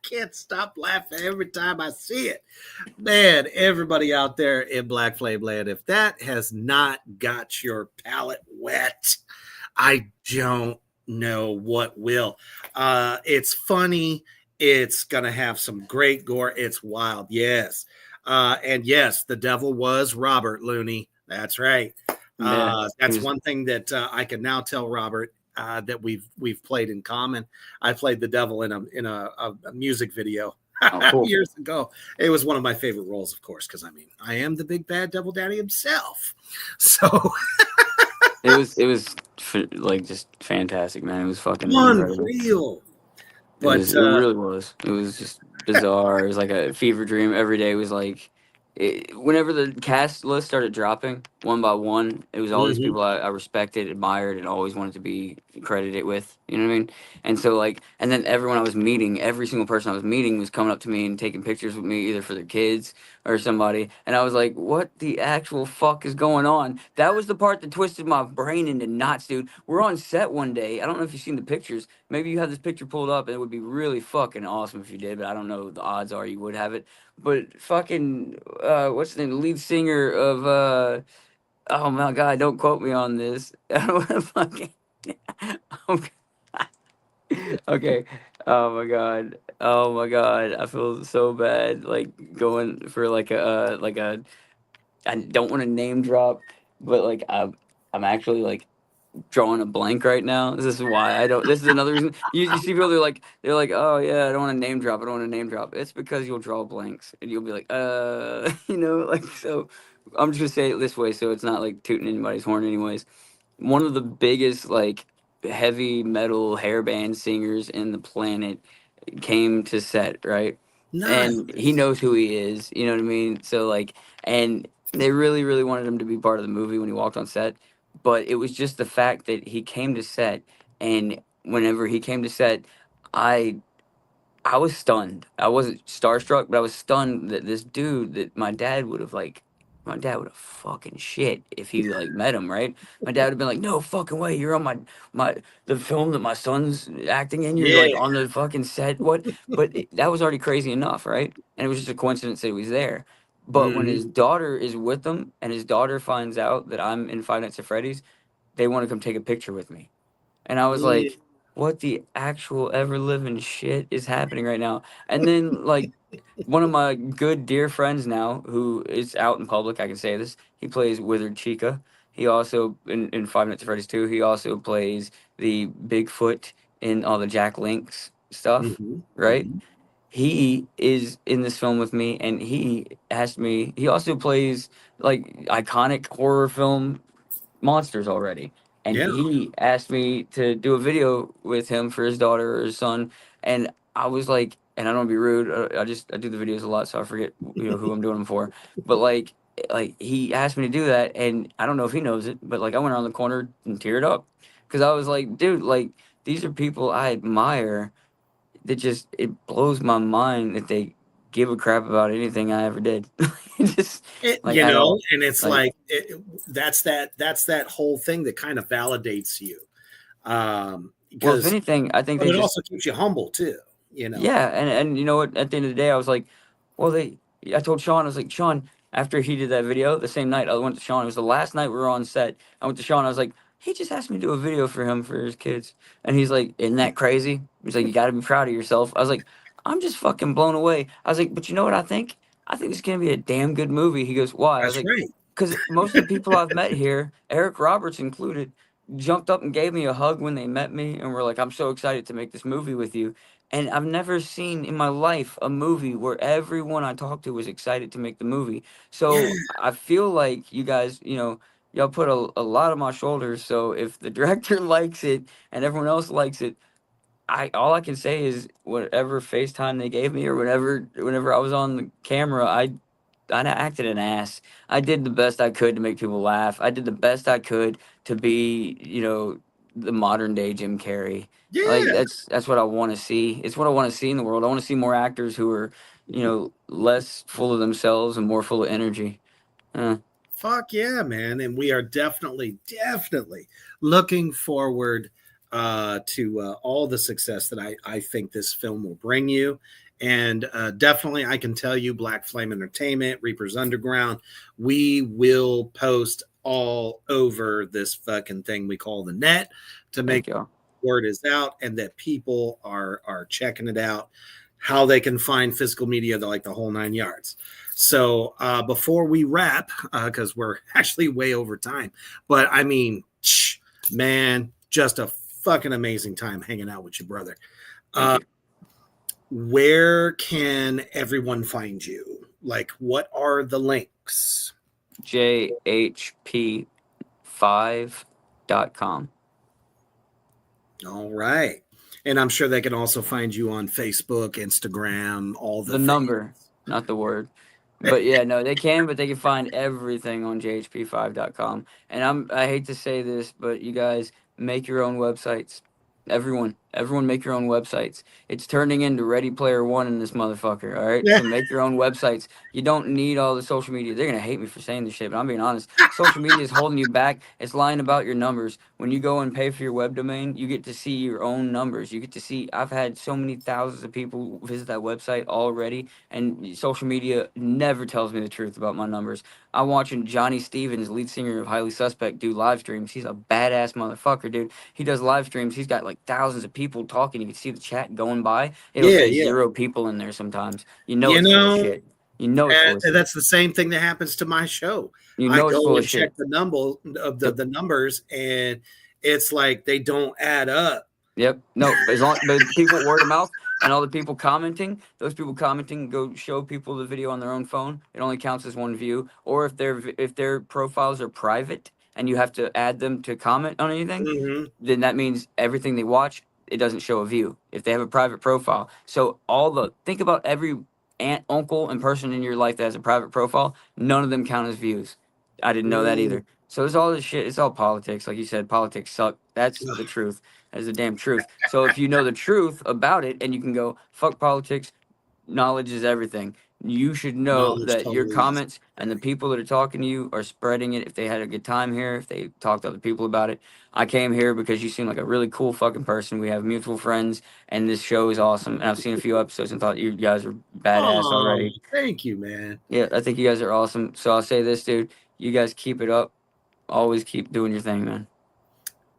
Can't stop laughing every time I see it. Man, everybody out there in Black Flame Land, if that has not got your palate wet, I don't know what will. It's funny. It's going to have some great gore. It's wild. Yes. And yes, the devil was Robert Looney. That's right. Yeah, That's one thing that I can now tell Robert that we've played in common. I played the devil in a music video cool. years ago. It was one of my favorite roles, of course, because I mean I am the big bad devil daddy himself. So it was like just fantastic, man. It was fucking incredible. unreal. It really was. It was just bizarre. It was like a fever dream. Every day was like, whenever the cast list started dropping one by one, it was all these people I respected, admired, and always wanted to be credited with. You know what I mean? And so like, and then everyone I was meeting, every single person I was meeting was coming up to me and taking pictures with me, either for their kids or somebody. And I was like, what the actual fuck is going on? That was the part that twisted my brain into knots, dude. We're on set one day. I don't know if you've seen the pictures. Maybe you have this picture pulled up, and it would be really fucking awesome if you did, but I don't know. The odds are you would have it. But fucking, what's the name? The lead singer of, oh my God, don't quote me on this. I don't want to fucking, okay. Oh my God. Oh my God. I feel so bad, like going for I don't want to name drop, but like I'm actually like drawing a blank right now. This is why I don't. This is another reason. You see people, they're like, oh yeah, I don't want to name drop. I don't want to name drop. It's because you'll draw blanks and you'll be like, like so. I'm just gonna say it this way, so it's not like tooting anybody's horn, anyways. One of the biggest like heavy metal hair band singers in the planet came to set, right? Nice. And he knows who he is, you know what I mean? So like, and they really, really wanted him to be part of the movie when he walked on set. But it was just the fact that he came to set, and whenever he came to set, I I was stunned. I wasn't starstruck, but I was stunned that this dude that my dad would have fucking shit if he like met him, right? My dad would have been like, no fucking way, you're on the film that my son's acting in, you're Yeah. like on the fucking set. What? But that was already crazy enough, right? And it was just a coincidence that he was there. But when his daughter is with him and his daughter finds out that I'm in Five Nights at Freddy's, they want to come take a picture with me. And I was Yeah. like, what the actual ever living shit is happening right now? And then like one of my good dear friends now, who is out in public, I can say this, he plays Withered Chica. He also in Five Nights at Freddy's 2, he also plays the Bigfoot in all the Jack Link's stuff, right? He is in this film with me, and he asked me, he also plays like iconic horror film monsters already. And Yeah. he asked me to do a video with him for his daughter or his son. And I was like, and I don't want to be rude. I do the videos a lot, so I forget who I'm doing them for. But like he asked me to do that, and I don't know if he knows it, but like I went around the corner and teared up because I was like, dude, like these are people I admire. That just it blows my mind that they give a crap about anything I ever did. Just like at all. And it's like that's that whole thing that kind of validates you. Well, if Because anything, I think they it just also keeps you humble too, yeah, and you know what? At the end of the day, I was like, well, I told Sean, I was like, Sean, after he did that video, the same night I went to Sean. It was the last night we were on set. I went to Sean. I was like, he just asked me to do a video for him for his kids, and he's like, isn't that crazy? He's like, you got to be proud of yourself. I was like, I'm just fucking blown away. I was like, but you know what I think? I think it's gonna be a damn good movie. He goes, why? I was That's like, right. because most of the people I've met here, Eric Roberts included, jumped up and gave me a hug when they met me, and were like, I'm so excited to make this movie with you. And I've never seen in my life a movie where everyone I talked to was excited to make the movie. So I feel like you guys, y'all put a lot on my shoulders. So if the director likes it and everyone else likes it, all I can say is whatever FaceTime they gave me or whenever I was on the camera, I acted an ass. I did the best I could to make people laugh. I did the best I could to be, the modern day Jim Carrey. Like Yeah. that's what I want to see. It's what I want to see in the world. I want to see more actors who are, less full of themselves and more full of energy. Fuck yeah, man. And we are definitely looking forward to all the success that I think this film will bring you. And definitely, I can tell you, Black Flame Entertainment, Reaper's Underground, we will post all over this fucking thing we call the net to make you. word is out and that people are checking it out. how they can find physical media, like the whole 9 yards. So before we wrap, because we're actually way over time, but I mean, man, just a fucking amazing time hanging out with your brother. Where can everyone find you? Like, what are the links? JHP5.com. All right. And I'm sure they can also find you on Facebook, Instagram, all the number, not the word. But yeah, no, they can, but they can find everything on jhp5.com. And I hate to say this, but you guys make your own websites. Everyone make your own websites. It's turning into Ready Player One in this motherfucker, all right? So make your own websites. You don't need all the social media. They're going to hate me for saying this shit, but I'm being honest. Social media is holding you back. It's lying about your numbers. When you go and pay for your web domain, you get to see your own numbers. You get to see, I've had so many thousands of people visit that website already, and social media never tells me the truth about my numbers. I'm watching Johnny Stevens, lead singer of Highly Suspect, do live streams. He's a badass motherfucker, dude. He does live streams. He's got like thousands of people talking. You can see the chat going by. It'll say 0 people in there sometimes. You know it's full of shit. You know it's full of shit. That's the same thing that happens to my show. You know I it's go full and of check shit. the number of the numbers, and it's like they don't add up. Yep. No, as long but people word of mouth and all the people commenting, those people commenting go show people the video on their own phone. It only counts as one view. Or if their profiles are private and you have to add them to comment on anything, then that means everything they watch, it doesn't show a view if they have a private profile. So think about every aunt, uncle, and person in your life that has a private profile. None of them count as views. I didn't know that either. So it's all this shit. It's all politics. Like you said, politics suck. That's the truth. That is the damn truth. So if you know the truth about it and you can go, fuck politics, knowledge is everything. You should know that your comments and the people that are talking to you are spreading it. If they had a good time here, if they talked to other people about it. I came here because you seem like a really cool fucking person. We have mutual friends, and this show is awesome. And I've seen a few episodes and thought you guys are badass already. Thank you, man. Yeah, I think you guys are awesome. So I'll say this, dude. You guys keep it up. Always keep doing your thing, man.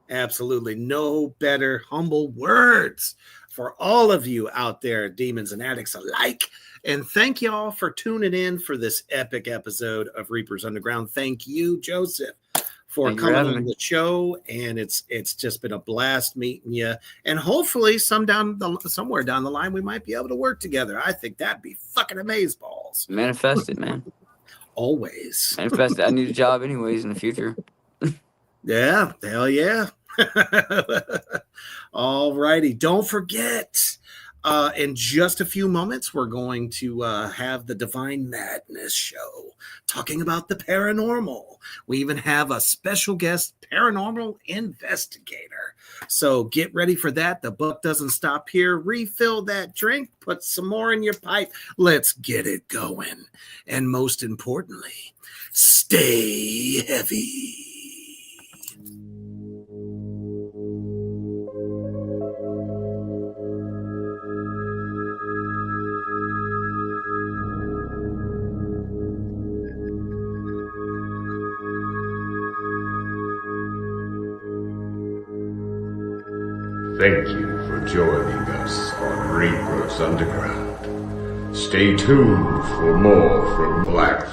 Absolutely. No better humble words for all of you out there, demons and addicts alike. And thank y'all for tuning in for this epic episode of Reapers Underground. Thank you, Joseph, for coming on the show. And it's just been a blast meeting you. And hopefully somewhere down the line, we might be able to work together. I think that'd be fucking amazeballs. Manifest it, man. Always. Manifest it. I need a job anyways in the future. Yeah, hell yeah. All righty. Don't forget, in just a few moments, we're going to have the Divine Madness show talking about the paranormal. We even have a special guest paranormal investigator. So get ready for that. The buck doesn't stop here. Refill that drink. Put some more in your pipe. Let's get it going. And most importantly, stay heavy. Thank you for joining us on Reapers Underground. Stay tuned for more from Black